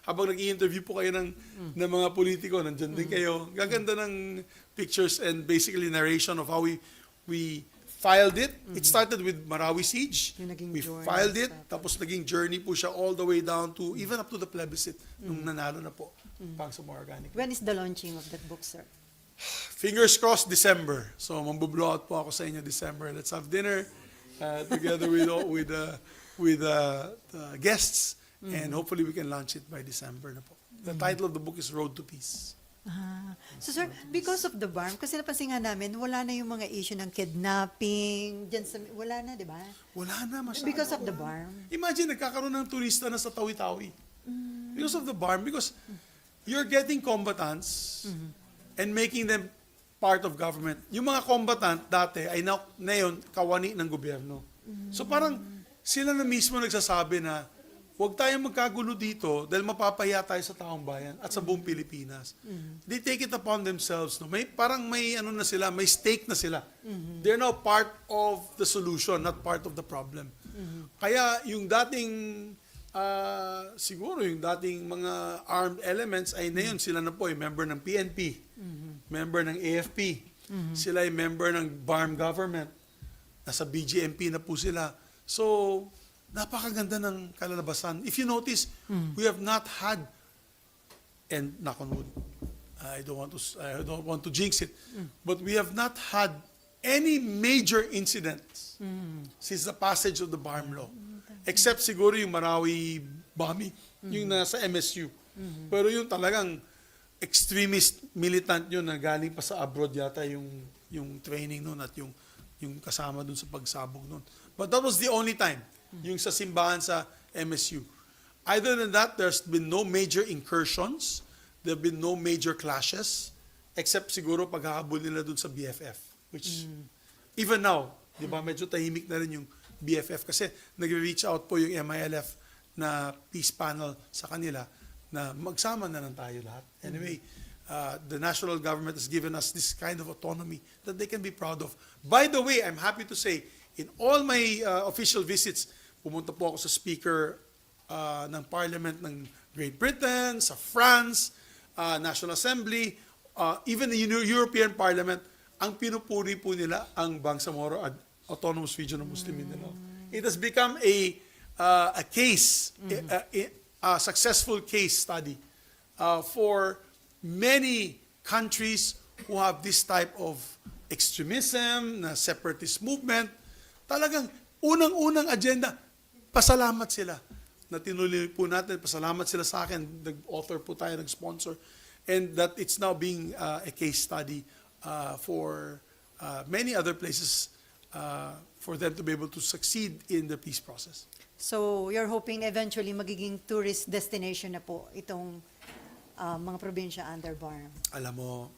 Habang nag-i-interview po kayo ng mga politiko, nandyan din kayo. Gaganda ng pictures and basically narration of how we filed it. It started with Marawi Siege. Yung naging We journey filed sa it, tapos naging journey po siya all the way down to, even up to the plebiscite, nung nanalo na po, Bangsamoro Organic. When is the launching of that book, sir? Fingers crossed, December. So, mambublow out po ako sa inyo December. Let's have dinner together with the guests, and hopefully we can launch it by December na po. The title of the book is Road to Peace. So sir, because of the Barm, kasi napansin nga namin, wala na yung mga issue ng kidnapping, wala na, di ba? Wala na masyado. Because of the Barm. Imagine, nagkakaroon ng turista na sa Tawi-Tawi. Because of the Barm, because you're getting combatants and making them part of government. Yung mga combatant dati ay ngayon kawani ng gobyerno. So parang sila na mismo nagsasabi na huwag tayong magkagulo dito dahil mapapahiya tayo sa taong bayan at sa buong Pilipinas. They take it upon themselves. No? May ano na sila, may stake na sila. They're now part of the solution, not part of the problem. Kaya yung dating siguro yung dating mga armed elements ay ngayon sila na po ay member ng PNP, member ng AFP, sila ay member ng Barm government, nasa BGMP na po sila. So, napakaganda ng kalalabasan. If you notice, we have not had, and knock on wood, I don't want to jinx it, but we have not had any major incidents since the passage of the Barm Law. Except siguro yung Marawi bombing, yung nasa MSU. Pero yung talagang extremist militant yun na galing pa sa abroad yata yung training nun at yung kasama dun sa pagsabog nun. But that was the only time, yung sa simbahan sa MSU. Other than that, there's been no major incursions, there have been no major clashes, except siguro paghahabol nila dun sa BFF, which even now, di ba, medyo tahimik na rin yung BFF kasi nag-reach out po yung MILF na peace panel sa kanila na magsama na lang tayo lahat. Anyway, the national government has given us this kind of autonomy that they can be proud of. By the way, I'm happy to say, in all my official visits, pumunta po ako sa speaker ng parliament ng Great Britain, sa France, National Assembly, even the European Parliament, ang pinupuri po nila ang Bangsamoro Autonomous Region of Muslim Mindanao. It has become a case, a successful case study for many countries who have this type of extremism, na separatist movement. Talagang unang-unang agenda, pasalamat sila na tinuloy po natin. Pasalamat sila sa akin. Nag-author po tayo, nag-sponsor. And that it's now being a case study for many other places for them to be able to succeed in the peace process. So you're hoping eventually magiging tourist destination na po itong mga probinsya under Barm. Alam mo,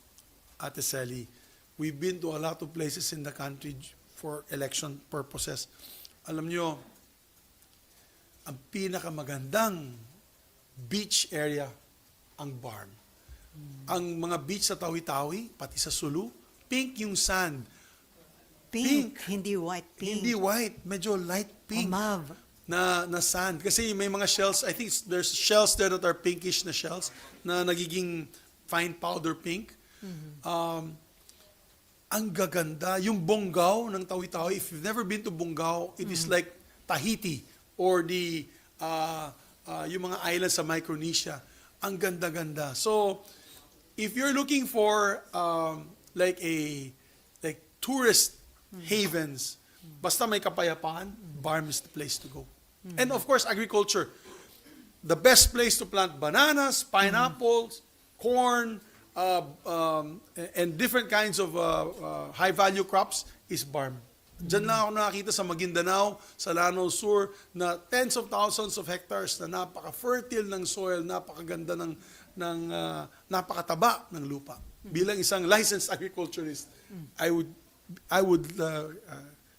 Ate Sally, we've been to a lot of places in the country for election purposes. Alam nyo, ang pinakamagandang beach area ang Barm. Ang mga beach sa Tawi-Tawi, pati sa Sulu, pink yung sand. Pink, hindi white. Pink. Hindi white, medyo light pink. Mauve. Na sand. Kasi may mga shells, I think there's shells there that are pinkish na shells na nagiging fine powder pink. Ang gaganda. Yung Bonggao ng Tawi-Tawi, if you've never been to Bonggao, it is like Tahiti or yung mga islands sa Micronesia. Ang ganda-ganda. So, if you're looking for like tourist havens, basta may kapayapaan, Barm is the place to go. And of course, agriculture. The best place to plant bananas, pineapples, corn, and different kinds of high-value crops is Barm. Diyan lang ako nakakita sa Maguindanao, sa Lanao Sur, na tens of thousands of hectares na napaka-fertile ng soil, napakaganda napakataba ng lupa. Bilang isang licensed agriculturist, I would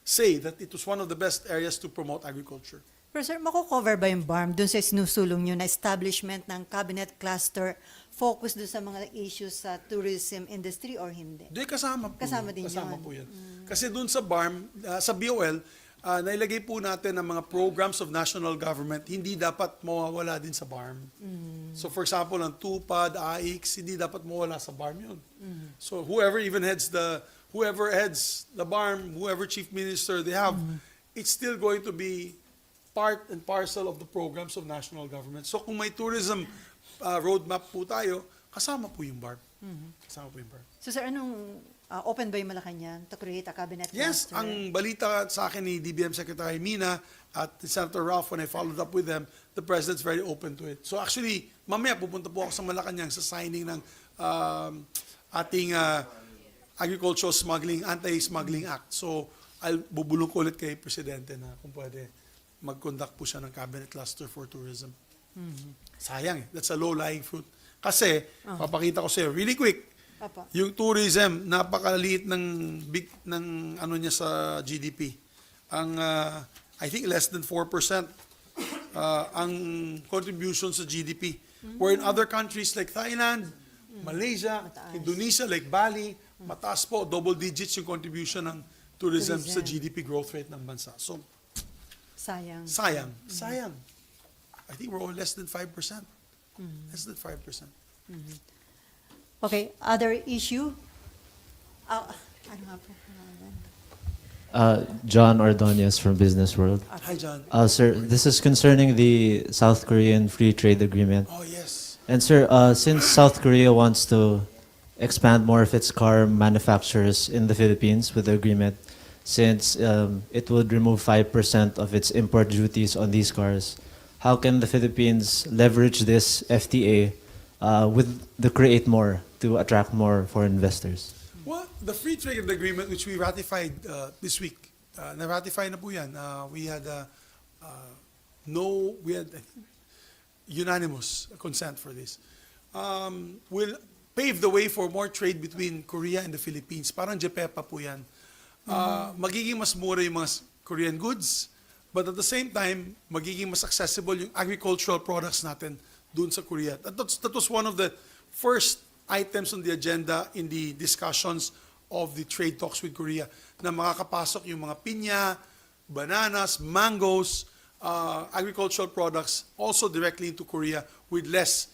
say that it was one of the best areas to promote agriculture. Pero sir, mako-cover ba yung BARM dun sa sinusulong nyo na establishment ng cabinet cluster focus dun sa mga issues sa tourism industry or hindi? Di, kasama po. Kasama din kasama yun. po yan. Kasi dun sa BARM, sa BOL, nailagay po natin ang mga programs of national government, hindi dapat mawawala din sa BARM. So for example, ang TUPAD, AIX, hindi dapat mawala sa BARM yun. So whoever heads the BARM, whoever chief minister they have, it's still going to be part and parcel of the programs of national government. So kung may tourism roadmap po tayo, kasama po yung BARM. Kasama po yung BARM. So sir, anong open ba yung Malacanang to create a cabinet Yes, cluster? ang balita sa akin ni DBM Secretary Mina at Senator Ralph, when I followed up with them, the President's very open to it. So actually, mamaya pupunta po ako sa Malacanang sa signing ng ating Agricultural Smuggling, Anti-Smuggling Act. So bubulong ko ulit kay Presidente na kung pwede mag-conduct po siya ng cabinet cluster for tourism. Sayang eh. That's a low-lying fruit. Kasi, papakita ko sa'yo, really quick, Apa. yung tourism, napakaliit ng ano niya sa GDP. Ang, I think less than 4% ang contribution sa GDP. Where in other countries like Thailand, Malaysia, Mataas. Indonesia, like Bali, mataas po, double digits yung contribution ng tourism sa GDP growth rate ng bansa. So, Sayang. sayang. I think we're all less than 5%. Less than 5%. Okay, other issue? Ano nga po? John Ordonez from Business World. Hi, John. Sir, this is concerning the South Korean Free Trade Agreement. Oh, yes. And sir, since South Korea wants to expand more of its car manufacturers in the Philippines with the agreement, since it would remove 5% of its import duties on these cars, how can the Philippines leverage this FTA with the Create More to attract more foreign investors? Well, the free trade agreement which we ratified this week, na-ratify na po yan. We had unanimous consent for this. Will pave the way for more trade between Korea and the Philippines. Parang JPEPA po yan. Magiging mas mura yung mga Korean goods, but at the same time, magiging mas accessible yung agricultural products natin dun sa Korea. That was one of the first items on the agenda in the discussions of the trade talks with Korea, na makakapasok yung mga pinya, bananas, mangoes, agricultural products also directly into Korea with less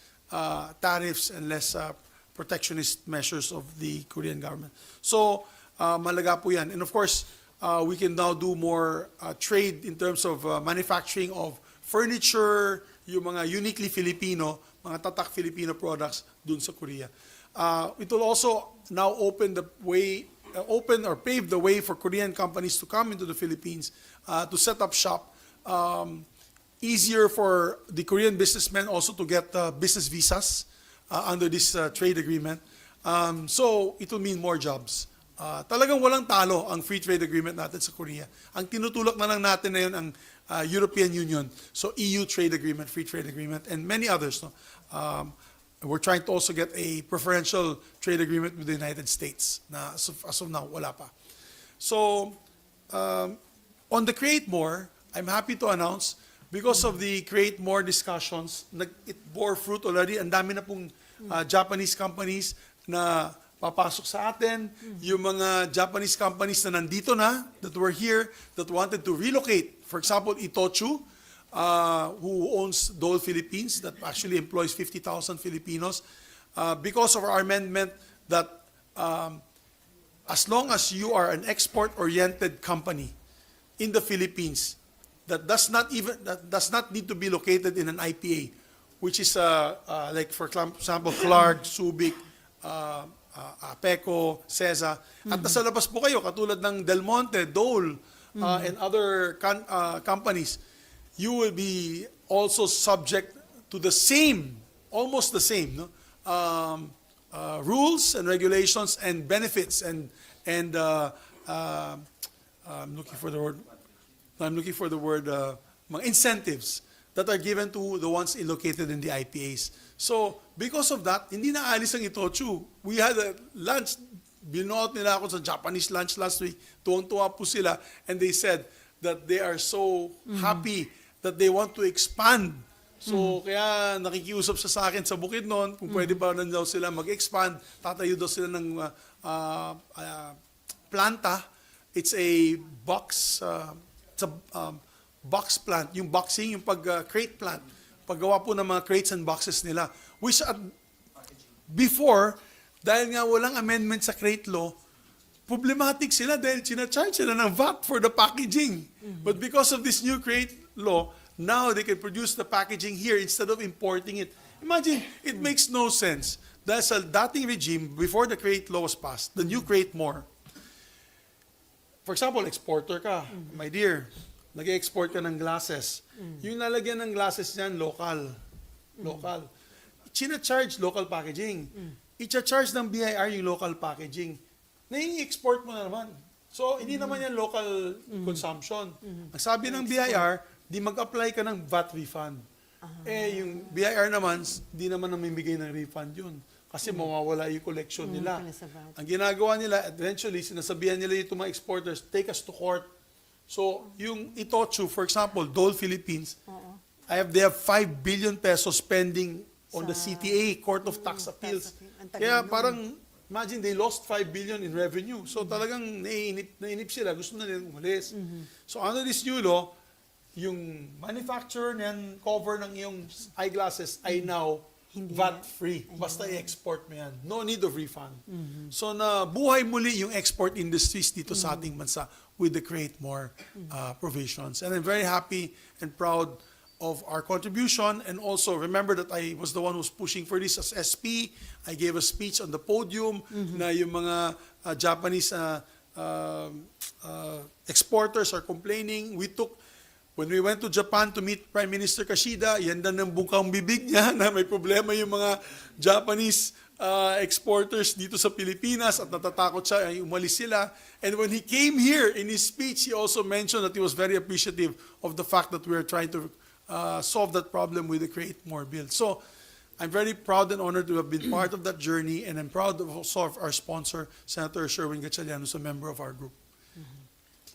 tariffs and less protectionist measures of the Korean government. So, malaga po yan. And of course, we can now do more trade in terms of manufacturing of furniture, yung mga uniquely Filipino, mga tatak Filipino products dun sa Korea. It will also now open or pave the way for Korean companies to come into the Philippines to set up shop. Easier for the Korean businessmen also to get business visas under this trade agreement. So it will mean more jobs. Talagang walang talo ang free trade agreement natin sa Korea. Ang tinutulak na lang natin na yun ang European Union. So EU trade agreement, free trade agreement, and many others. No? We're trying to also get a preferential trade agreement with the United States. Na as of now, wala pa. So, on the Create More, I'm happy to announce, because of the Create More discussions, it bore fruit already. Ang dami na pong Japanese companies na papasok sa atin, yung mga Japanese companies na nandito na, that were here, that wanted to relocate. For example, Itochu, who owns Dole Philippines, that actually employs 50,000 Filipinos, because of our amendment that as long as you are an export-oriented company in the Philippines, that does not need to be located in an IPA, which is like for example Clark, Subic, Apeco, Cesa, at nasa labas po kayo katulad ng Del Monte, Dole, and other companies, you will be also subject to the same, almost the same, no? Rules and regulations and benefits and I'm looking for the word, mga incentives that are given to the ones located in the IPAs. So, because of that, hindi na alis ang Itochu. We had a lunch, binuot nila ako sa Japanese lunch last week. Tuwang-tuwa po sila. And they said that they are so happy that they want to expand. So, kaya nakikiusap siya sa akin sa Bukidnon, kung pwede pa rin daw sila mag-expand, tatayo daw sila ng planta. It's a box, box plant, yung boxing, yung crate plant. Paggawa po ng mga crates and boxes nila. Which before, dahil nga walang amendment sa crate law, problematic sila dahil charge sila ng VAT for the packaging. But because of this new crate law, now they can produce the packaging here instead of importing it. Imagine, it makes no sense. Dahil sa dating regime, before the crate law was passed, the new crate more. For example, exporter ka, my dear, nag-export ka ng glasses. Yung lalagyan ng glasses niyan, local. Local. China-charge local packaging. Icha-charge ng BIR yung local packaging. Nai-export mo na naman. So, hindi naman yan local consumption. Ang sabi ng BIR, di mag-apply ka ng VAT refund. Yung BIR naman, di naman namimigay ng refund yun. Kasi mawawala yung collection nila. Ang ginagawa nila, eventually, sinasabihan nila yung mga exporters, take us to court. So, yung Itochu, for example, Dole Philippines, they have 5 billion pesos pending on the CTA, Court of Tax Appeals. Kaya parang, imagine, they lost 5 billion in revenue. So talagang naiinip sila, gusto na nilang umalis. So under this new law, yung manufacturer niyan, cover ng iyong eyeglasses ay now VAT-free. Basta i-export mo yan. No need of refund. So nabuhay muli yung export industries dito sa ating bansa with the Create More provisions. And I'm very happy and proud of our contribution, and also remember that I was the one who's pushing for this as SP. I gave a speech on the podium na yung mga Japanese exporters are complaining. When we went to Japan to meet Prime Minister Kishida, yan dan ng bungkang bibig niya na may problema yung mga Japanese exporters dito sa Pilipinas at natatakot siya ay umalis sila. And when he came here in his speech, he also mentioned that he was very appreciative of the fact that we are trying to solve that problem with the Create More bill. So I'm very proud and honored to have been part of that journey, and I'm proud of also of our sponsor, Senator Sherwin Gatchalian, who's a member of our group.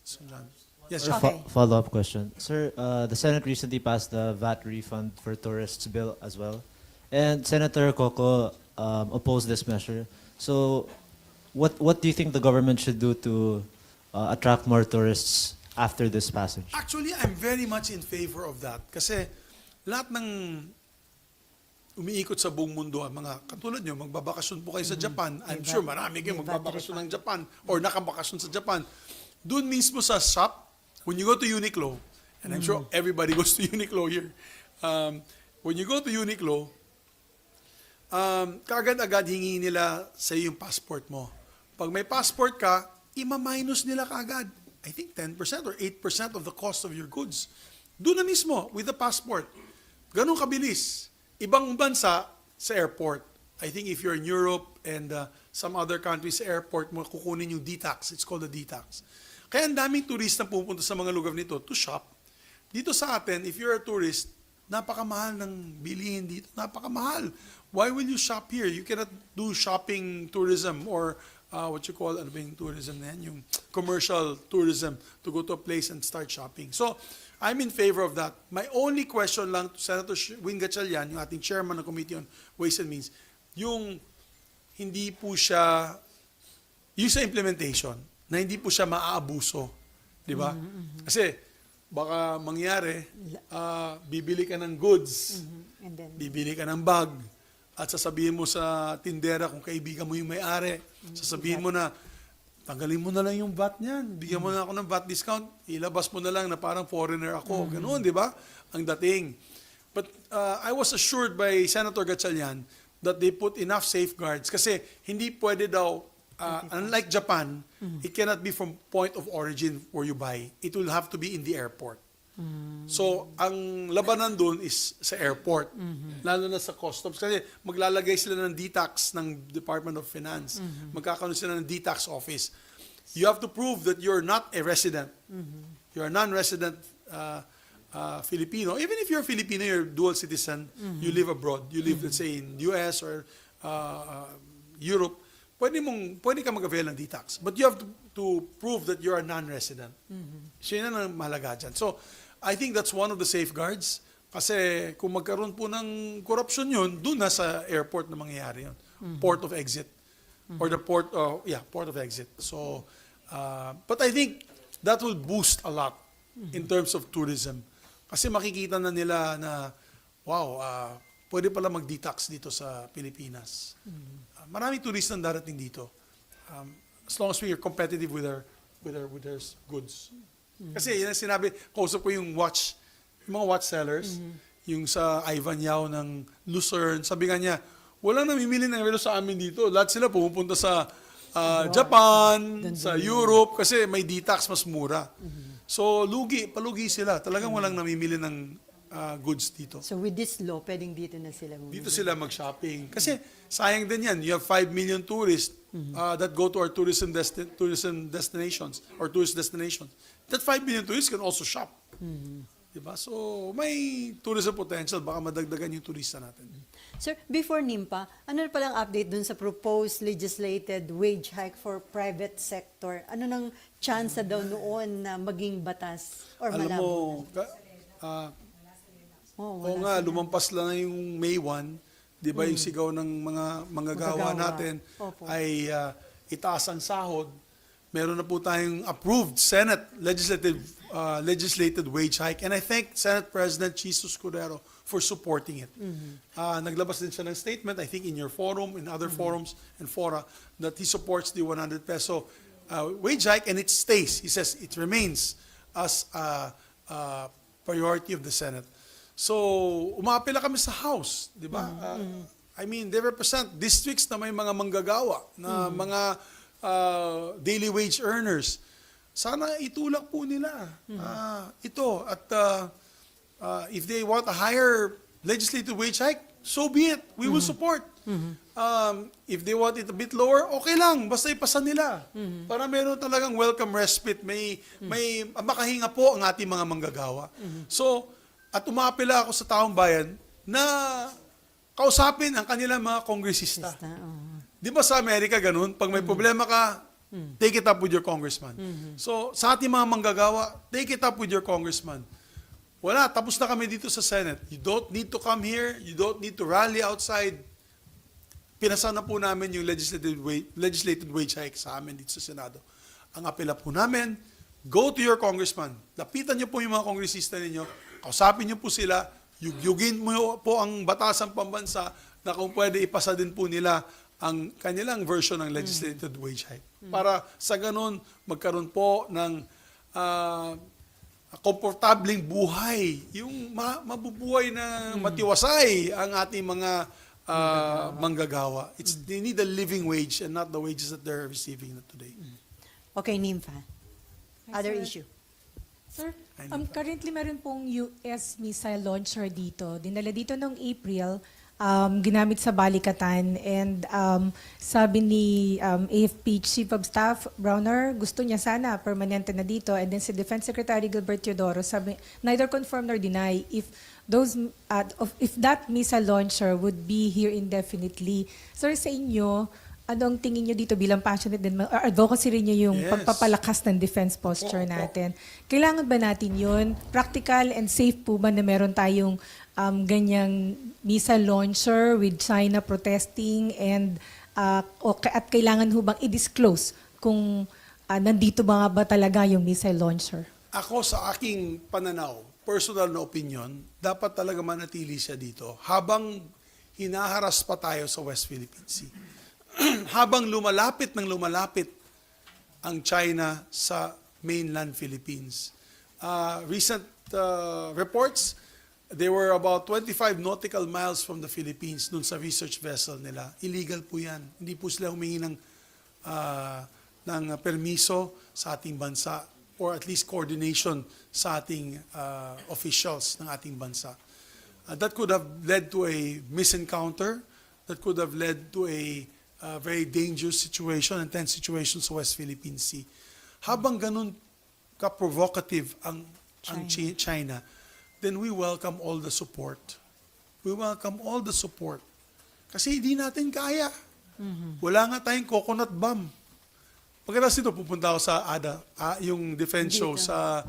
So, John. Yes, sir. Okay. Follow-up question. Sir, the Senate recently passed the VAT refund for tourists bill as well. And Senator Coco opposed this measure. So what do you think the government should do to attract more tourists after this passage? Actually, I'm very much in favor of that. Kasi lahat ng umiikot sa buong mundo, mga katulad nyo, magbabakasyon po kayo sa Japan. I'm sure marami kayo magbabakasyon ng Japan or nakabakasyon sa Japan. Doon mismo sa shop, when you go to Uniqlo, and I'm sure everybody goes to Uniqlo here, when you go to Uniqlo, kaagad-agad hingi nila sa yung passport mo. Pag may passport ka, ima-minus nila kaagad. I think 10% or 8% of the cost of your goods. Doon na mismo, with the passport. Ganun kabilis. Ibang bansa, sa airport. I think if you're in Europe and some other countries, sa airport mo, kukunin yung D-tax. It's called the D-tax. Kaya ang daming turista pupunta sa mga lugar nito to shop. Dito sa atin, if you're a tourist, napakamahal ng bilihin dito. Napakamahal. Why will you shop here? You cannot do shopping tourism or what you call, ano ba yung tourism na yan? Yung commercial tourism to go to a place and start shopping. So, I'm in favor of that. My only question lang to Senator Win Gatchalian, yung ating chairman ng Committee on Ways and Means, yung hindi po siya, yung sa implementation, na hindi po siya maaabuso. Di ba? Kasi, baka mangyari, bibili ka ng goods, And then, bibili ka ng bag, at sasabihin mo sa tindera kung kaibigan mo yung may-ari, sasabihin mo na, tanggalin mo na lang yung VAT niyan, bigyan mo na ako ng VAT discount, ilabas mo na lang na parang foreigner ako. Ganoon, di ba? Ang dating. But I was assured by Senator Gatchalian that they put enough safeguards kasi hindi pwede daw, unlike Japan, it cannot be from point of origin where you buy. It will have to be in the airport. So, ang labanan doon is sa airport, lalo na sa customs. Kasi maglalagay sila ng D-tax ng Department of Finance. Magkakaroon sila ng D-tax office. You have to prove that you're not a resident. You're a non-resident Filipino. Even if you're Filipino, you're dual citizen, you live abroad, you live, let's say, in US or Europe, pwede ka mag-avail ng detox. But you have to prove that you're a non-resident. Siya na ang mahalaga dyan. So, I think that's one of the safeguards. Kasi kung magkaroon po ng corruption yun, doon na sa airport na mangyayari yun. Port of exit. Or the port of exit. So, but I think that will boost a lot in terms of tourism. Kasi makikita na nila na, wow, pwede pala mag-detox dito sa Pilipinas. Maraming turista ang darating dito. As long as we are competitive with our goods. Kasi yan ang sinabi, kausap ko yung mga watch sellers, yung sa Ivan Yao ng Lucerne, sabi nga niya, walang namimili ng relo sa amin dito. Lahat sila pumupunta sa Japan, sa Europe, kasi may detox mas mura. So, palugi sila. Talagang walang namimili ng goods dito. So with this law, pwedeng dito na sila muna. Dito sila mag-shopping. Kasi sayang din yan. You have 5 million tourists that go to our tourism destinations or tourist destinations. That 5 million tourists can also shop. Diba? So may tourism potential. Baka madagdagan yung turista natin. Sir, before NIMPA, ano na palang update dun sa proposed legislated wage hike for private sector? Ano nang chance daw noon na maging batas or Alam malabo? mo, Wala oo nga, lumampas lang na yung May 1, di ba yung sigaw ng mga manggagawa Manggagawa. natin Opo. ay itaas ang sahod. Meron na po tayong approved Senate legislated wage hike. And I thank Senate President Jesus Cordero for supporting it. Naglabas din siya ng statement, I think in your forum, in other forums and fora, that he supports the 100 peso wage hike and it stays. He says it remains as a priority of the Senate. So, umapela kami sa House, di ba? I mean, they represent districts na may mga manggagawa, na mga daily wage earners. Sana itulak po nila ito. At if they want a higher legislative wage hike, so be it. We will support. If they want it a bit lower, okay lang. Basta ipasa nila. Para meron talagang welcome respite. May makahinga po ang ating mga manggagawa. So, at umapela ako sa taong bayan na kausapin ang kanilang mga kongresista. Di ba sa Amerika ganun? Pag may problema ka, take it up with your congressman. So, sa ating mga manggagawa, take it up with your congressman. Wala, tapos na kami dito sa Senate. You don't need to come here. You don't need to rally outside. Pinasa na po namin yung legislated wage hike sa amin dito sa Senado. Ang apela po namin, go to your congressman. Lapitan niyo po yung mga kongresista ninyo. Kausapin niyo po sila. Yugyugin mo po ang batasang pambansa na kung pwede ipasa din po nila ang kanilang version ng legislated wage hike. Para sa ganun, magkaroon po ng komportabling buhay. Yung mabubuhay na matiwasay ang ating mga manggagawa. They need a living wage and not the wages that they're receiving today. Okay, NIMPA. Other Sir. issue. Sir, currently meron pong US missile launcher dito. Dinala dito noong April, ginamit sa balikatan. And sabi ni AFP Chief of Staff Browner, gusto niya sana permanente na dito. And then si Defense Secretary Gilbert Teodoro, sabi, neither confirm nor deny if that missile launcher would be here indefinitely. Sir, sa inyo, ano ang tingin nyo dito bilang passionate din, advocacy rin nyo yung Yes. pagpapalakas ng defense posture natin. Kailangan ba natin yun? Practical and safe po ba na meron tayong ganyang missile launcher with China protesting and at kailangan ho bang i-disclose kung nandito ba talaga yung missile launcher? Ako sa aking pananaw, personal na opinion, dapat talaga manatili siya dito habang hinaharas pa tayo sa West Philippine Sea. Habang lumalapit ang China sa mainland Philippines. Recent reports, they were about 25 nautical miles from the Philippines dun sa research vessel nila. Illegal po yan. Hindi po sila humingi ng permiso sa ating bansa or at least coordination sa ating officials ng ating bansa. That could have led to a misencounter. That could have led to a very dangerous situation and tense situation sa West Philippine Sea. Habang ganun ka-provocative ang China, then we welcome all the support. We welcome all the support. Kasi hindi natin kaya. Wala nga tayong coconut bomb. Pagkatapos ito, pupunta ako sa yung defense show sa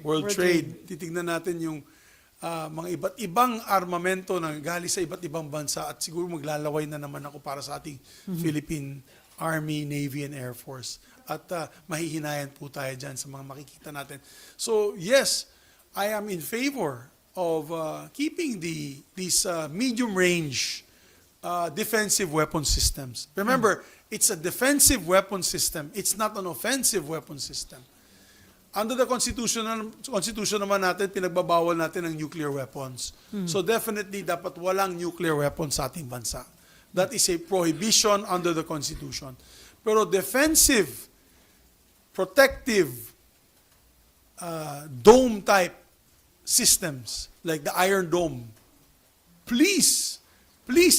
World Trade. Titignan natin yung mga iba't ibang armamento na galing sa iba't ibang bansa at siguro maglalaway na naman ako para sa ating Philippine Army, Navy, and Air Force. At mahihinayan po tayo dyan sa mga makikita natin. So yes, I am in favor of keeping these medium-range defensive weapon systems. Remember, it's a defensive weapon system. It's not an offensive weapon system. Under the Constitution naman natin, pinagbabawal natin ang nuclear weapons. So definitely, dapat walang nuclear weapons sa ating bansa. That is a prohibition under the Constitution. Pero defensive, protective, dome-type systems, like the Iron Dome, please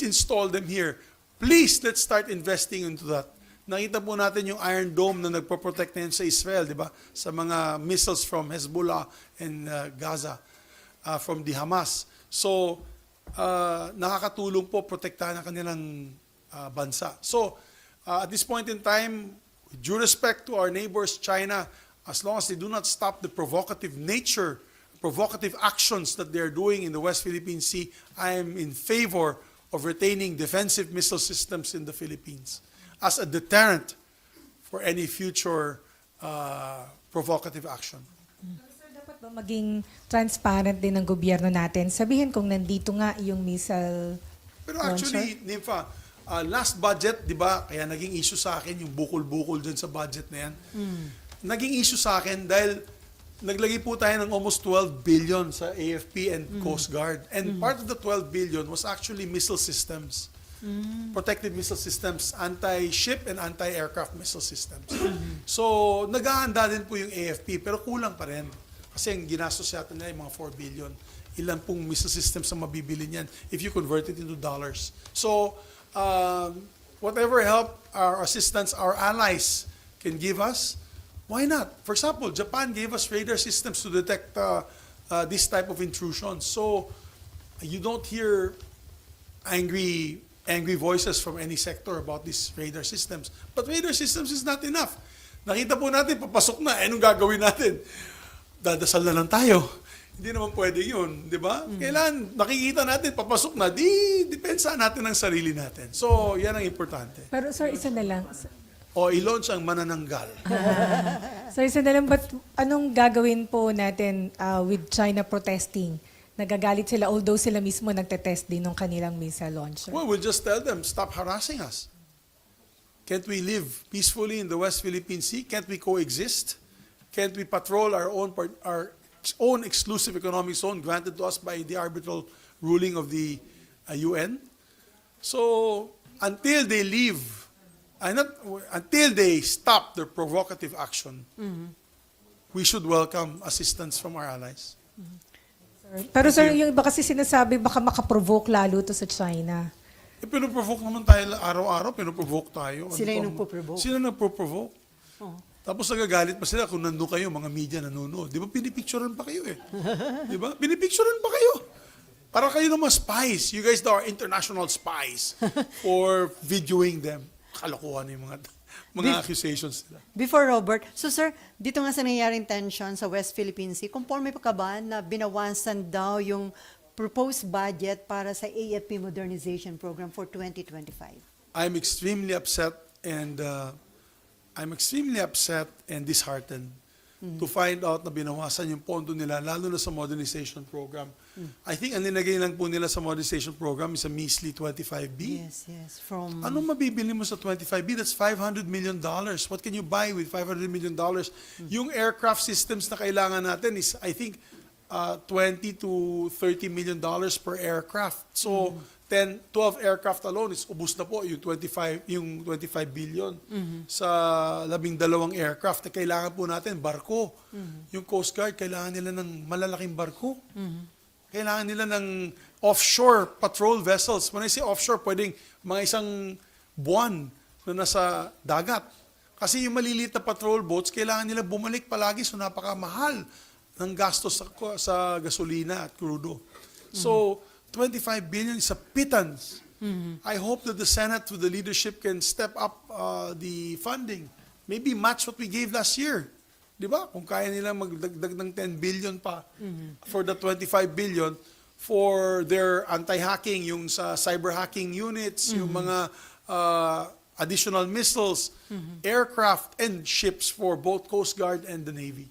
install them here. Please, let's start investing into that. Nakita po natin yung Iron Dome na nagpo-protect na yun sa Israel, di ba? Sa mga missiles from Hezbollah and Gaza, from the Hamas. So, nakakatulong po protektahan ang kanilang bansa. So, at this point in time, with due respect to our neighbors, China, as long as they do not stop the provocative nature, provocative actions that they're doing in the West Philippine Sea, I am in favor of retaining defensive missile systems in the Philippines as a deterrent for any future provocative action. Sir, dapat ba maging transparent din ng gobyerno natin? Sabihin kung nandito nga yung missile Pero launcher? actually, Nympha, last budget, di ba, kaya naging issue sa akin yung bukol-bukol dyan sa budget na yan. Naging issue sa akin dahil naglagay po tayo ng almost 12 billion sa AFP and Coast Guard. And part of the 12 billion was actually missile systems. Protected missile systems, anti-ship and anti-aircraft missile systems. So, naghahanda din po yung AFP, pero kulang pa rin. Kasi ang ginastos yata nila yung mga 4 billion. Ilan pong missile systems ang mabibili niyan if you convert it into dollars. So, whatever help our assistance, our allies can give us, why not? For example, Japan gave us radar systems to detect this type of intrusions. So, you don't hear angry voices from any sector about these radar systems. But radar systems is not enough. Nakita po natin, papasok na, anong gagawin natin? Dadasal na lang tayo. Hindi naman pwede yun, di ba? Kailan nakikita natin, papasok na, depensa natin ang sarili natin. So, yan ang importante. Pero sir, isa na lang. O i-launch ang manananggal. Sir, isa na lang, but anong gagawin po natin with China protesting? Nagagalit sila, although sila mismo nagtetest din ng kanilang missile launcher. Well, we'll just tell them, stop harassing us. Can't we live peacefully in the West Philippine Sea? Can't we coexist? Can't we patrol our own exclusive economic zone granted to us by the arbitral ruling of the UN? So, until they leave, until they stop their provocative action, we should welcome assistance from our allies. Pero sir, yung iba kasi sinasabi baka makaprovoke lalo to sa China. Pinoprovoke naman tayo araw-araw, pinoprovoke tayo. Sila yung Ano pa? nagpo-provoke. Sila nagpo-provoke. Tapos nagagalit pa sila kung nandun kayo, mga media nanonood. Di ba pinipicturean pa kayo eh? Di ba? Pinipicturean pa kayo. Para kayo naman spies. You guys are international spies for videoing them. Kalokohan yung mga accusations nila. Before Robert, so sir, dito nga sa nangyayaring tension sa West Philippine Sea, conforme pa ka ba na binawasan daw yung proposed budget para sa AFP Modernization Program for 2025? I'm extremely upset and disheartened to find out na binawasan yung pondo nila, lalo na sa modernization program. I think ang nilagay lang po nila sa modernization program is a measly 25B. Yes. From Anong mabibili mo sa 25B? That's $500 million. What can you buy with $500 million? Yung aircraft systems na kailangan natin is, I think, $20 to $30 million per aircraft. So, 12 aircraft alone is ubus na po yung 25 billion sa 12 aircraft. Kailangan po natin barko. Yung Coast Guard kailangan nila ng malalaking barko. Kailangan nila ng offshore patrol vessels. When I say offshore, pwedeng mga isang buwan na nasa dagat. Kasi yung maliliit na patrol boats, kailangan nila bumalik palagi, so napakamahal ng gastos sa gasolina at crudo. So, 25 billion is a pittance. I hope that the Senate with the leadership can step up the funding. Maybe match what we gave last year. Di ba? Kung kaya nila magdagdag ng 10 billion pa for the 25 billion for their anti-hacking, yung sa cyber-hacking units, yung mga additional missiles, aircraft, and ships for both Coast Guard and the Navy.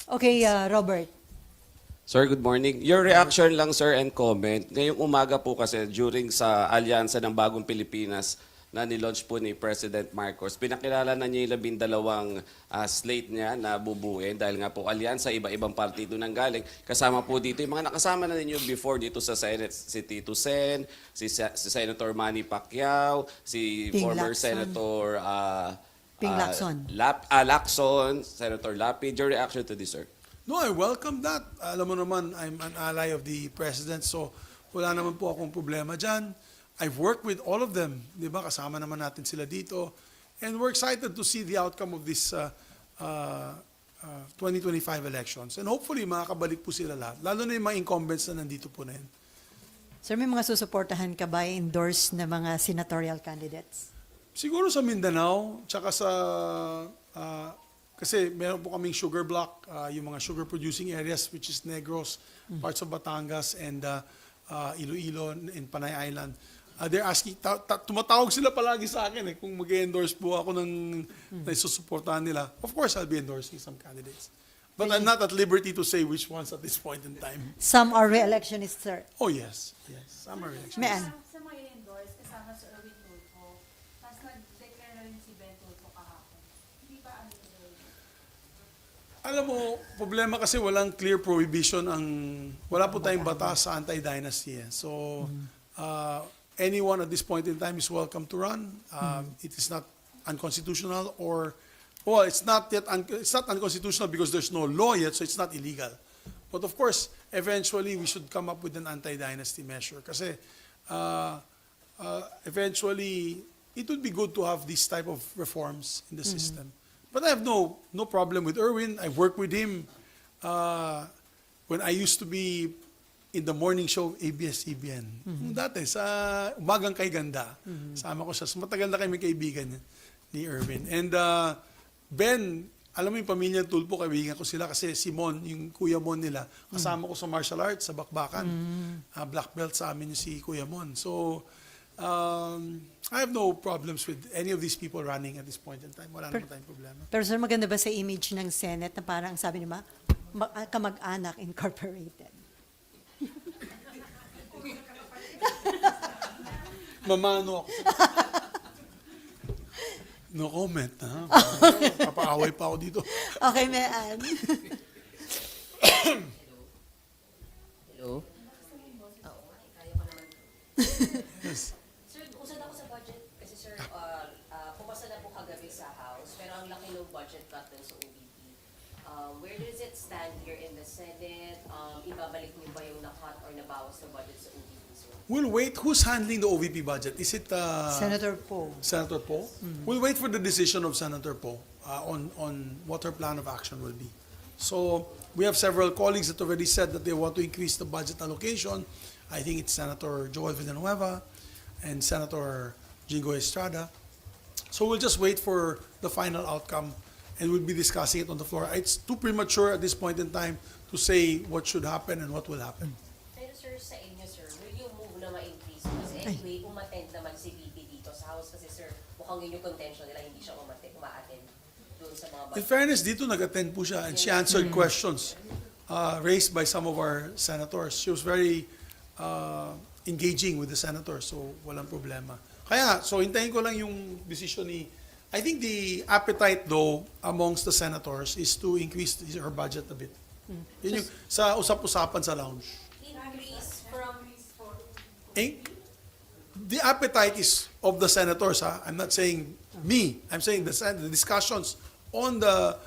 Okay, Robert. Sir, good morning. Your reaction lang, sir, and comment. Ngayong umaga po kasi during sa alyansa ng Bagong Pilipinas na nilaunch po ni President Marcos, pinakilala na niya yung 12 slate niya na bubuuin dahil nga po alyansa, iba-ibang partido nang galing. Kasama po dito yung mga nakasama na ninyo before dito sa Senate, si Tito Sen, si Senator Manny Pacquiao, si Ping former Lacson. Senator Ping Lacson. Lacson, Senator Lapid. Your reaction to this, sir? No, I welcome that. Alam mo naman, I'm an ally of the President, so wala naman po akong problema dyan. I've worked with all of them, di ba? Kasama naman natin sila dito. And we're excited to see the outcome of this 2025 elections. And hopefully, makakabalik po sila lahat. Lalo na yung mga incumbents na nandito po na yun. Sir, may mga susuportahan ka ba endorse na mga senatorial candidates? Siguro sa Mindanao, tsaka sa... kasi meron po kaming sugar block, yung mga sugar producing areas, which is Negros, parts of Batangas, and Iloilo, and Panay Island. They're asking, tumatawag sila palagi sa akin kung mag-endorse po ako ng nasusuportahan nila. Of course, I'll be endorsing some candidates. But I'm not at liberty to say which ones at this point in time. Some are re-electionists, sir. Oh, yes. Yes. Some are elections. May ano? Sa mga endorse kasama si Erwin Tulfo, tapos nag-declare na rin si Ben Tulfo kahapon. Hindi ba ano yun? Alam mo, problema kasi walang clear prohibition wala po tayong batas sa anti-dynasty. So, anyone at this point in time is welcome to run. It is not unconstitutional it's not unconstitutional because there's no law yet, so it's not illegal. But of course, eventually we should come up with an anti-dynasty measure kasi eventually it would be good to have these type of reforms in the system. But I have no problem with Erwin. I worked with him when I used to be in the morning show ABS-CBN. Dati, sa Umagang Kay Ganda. Sama ko siya. So, matagal na kami kaibigan ni Erwin. And Ben, alam mo yung pamilya Tulpo, kaibigan ko sila kasi si Mon, yung Kuya Mon nila, kasama ko sa martial arts, sa Bakbakan. Black belt sa amin yung si Kuya Mon. So, I have no problems with any of these people running at this point in time. Wala naman tayong problema. Pero sir, maganda ba sa image ng Senate na parang sabi niya kamag-anak incorporated? Mamano ako. No comment, ha? Papaaway pa ako dito. Okay, may Ann. Hello? Yes. Sir, usad ako sa budget kasi sir, pumasa na po kagabi sa House, pero ang laki ng budget cut dun sa OVP. Where does it stand here in the Senate? Ibabalik niyo ba yung na-cut or nabawas na budget sa OVP, sir? We'll wait. Who's handling the OVP budget? Is it Senator Poe. Senator Poe? We'll wait for the decision of Senator Poe on what her plan of action will be. So we have several colleagues that already said that they want to increase the budget allocation. I think it's Senator Joel Villanueva and Senator Jingo Estrada. So we'll just wait for the final outcome and we'll be discussing it on the floor. It's too premature at this point in time to say what should happen and what will happen. Pero sir, sa inyo sir, will you move na ma-increase? Kasi anyway, umattend naman si VP dito sa House kasi sir, mukhang yun yung contention nila, hindi siya umaattend doon sa mga In fairness, dito nag-attend po siya and she answered questions raised by some of our senators. She was very engaging with the senators, so walang problema. Kaya, so hintayin ko lang yung decision ni... I think the appetite though amongst the senators is to increase her budget a bit. Yun yung sa usap-usapan sa lounge. increase from... The appetite is of the senators. I'm not saying me. I'm saying the discussions on the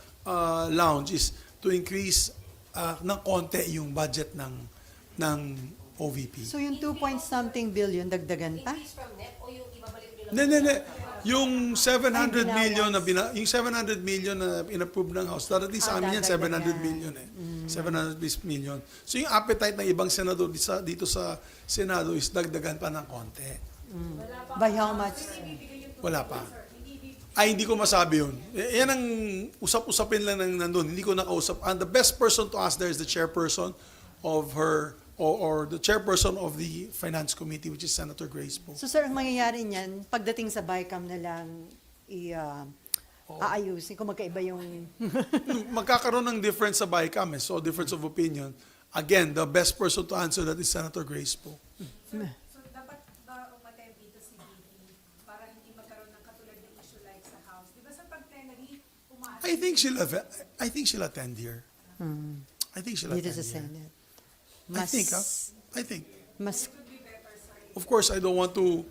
lounge is to increase ng konti yung budget ng ng OVP. So yung 2-point-something billion, dagdagan pa? Hindi. Yung 700 million na yung 700 million na inapprove ng House, darating sa amin yan, 700 million eh. 700 million. So yung appetite ng ibang senador dito sa Senado is dagdagan pa ng konti. By how much? Wala pa. Ay, hindi ko masabi yun. Yan ang usap-usapin lang ng nandun. Hindi ko nakausap. And the best person to ask there is the chairperson of her, or the chairperson of the Finance Committee, which is Senator Grace po. So sir, ang mangyayari niyan, pagdating sa BICAM na lang, aayusin kung magkaiba yung... Magkakaroon ng difference sa BICAM, so difference of opinion. Again, the best person to answer that is Senator Grace po. So dapat ba umattend dito si BP para hindi magkaroon ng katulad ng issue like sa House? Di ba sa pag-plenary, I think she'll attend here. I think she'll Dito attend sa here. Senate. I think. Mas, Of course, I don't want to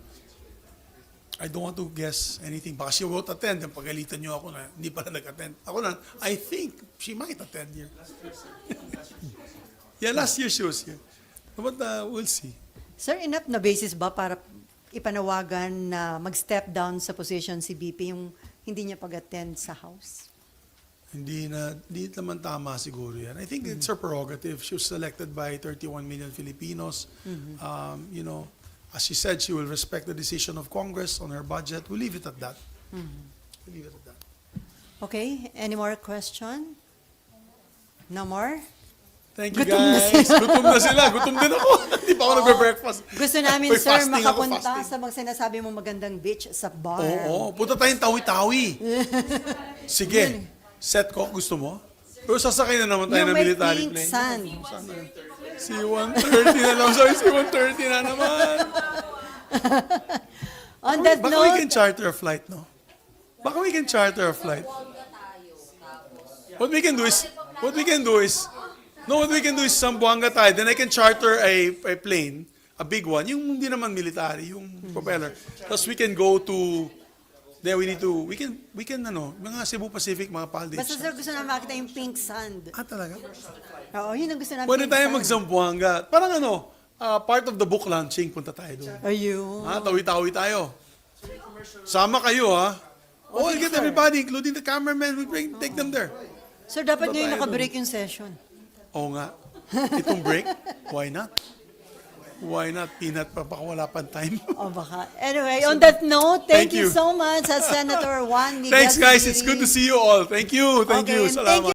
guess anything. Baka she won't attend. Yung pagalitan niyo ako na hindi pala nag-attend. Ako na, I think she might attend here. Yeah, last year she was here. But we'll see. sir, enough na basis ba para ipanawagan na mag-step down sa position si BP yung hindi niya pag-attend sa House? Hindi naman tama siguro yan. I think it's her prerogative. She was selected by 31 million Filipinos. You know, as she said, she will respect the decision of Congress on her budget. We'll leave it at that. We'll leave it at that. Okay, any more question? No more? Thank you, Gutom na guys. Gutom na sila. Gutom din ako. Hindi pa ako nagbe-breakfast. Gusto namin, May sir, fasting ako, makapunta fasting. sa mga sinasabi mong magandang beach sa bar. Oo, punta tayong tawi-tawi. Sige. Set ko, gusto mo? Pero sasakay na naman tayo Yung ng may military pink plane. sand. C-130 na lang. Sorry, C-130 na naman. On that Baka we can note, charter a flight, no? Baka we can charter a flight. What we can do is Sambuanga tayo, then I can charter a plane, a big one, yung hindi naman military, yung propeller. Tapos we can go to, then we can mga Cebu Pacific, mga Paldives. basta sir, gusto namin makita yung pink sand. Ah, talaga? Oo, yun ang gusto namin. Pwede pink tayo sand. mag-Zamboanga. Parang part of the book launching, punta tayo doon. Ayun. Tawi-tawi tayo. Sama kayo, ha? Oh, we'll get everybody, including the cameraman. Take them there. Sir, dapat Punta nyo yung tayo nakabreak yung session. Oo nga. Itong break, why not? Why not? Peanut pa, baka wala pang time. O baka. Anyway, on that note, thank Thank you you. so much, Senator Juan Migz Thanks, guys. It's Zubiri. good to see you all. Thank you. Thank Okay, you. and thank Salamat.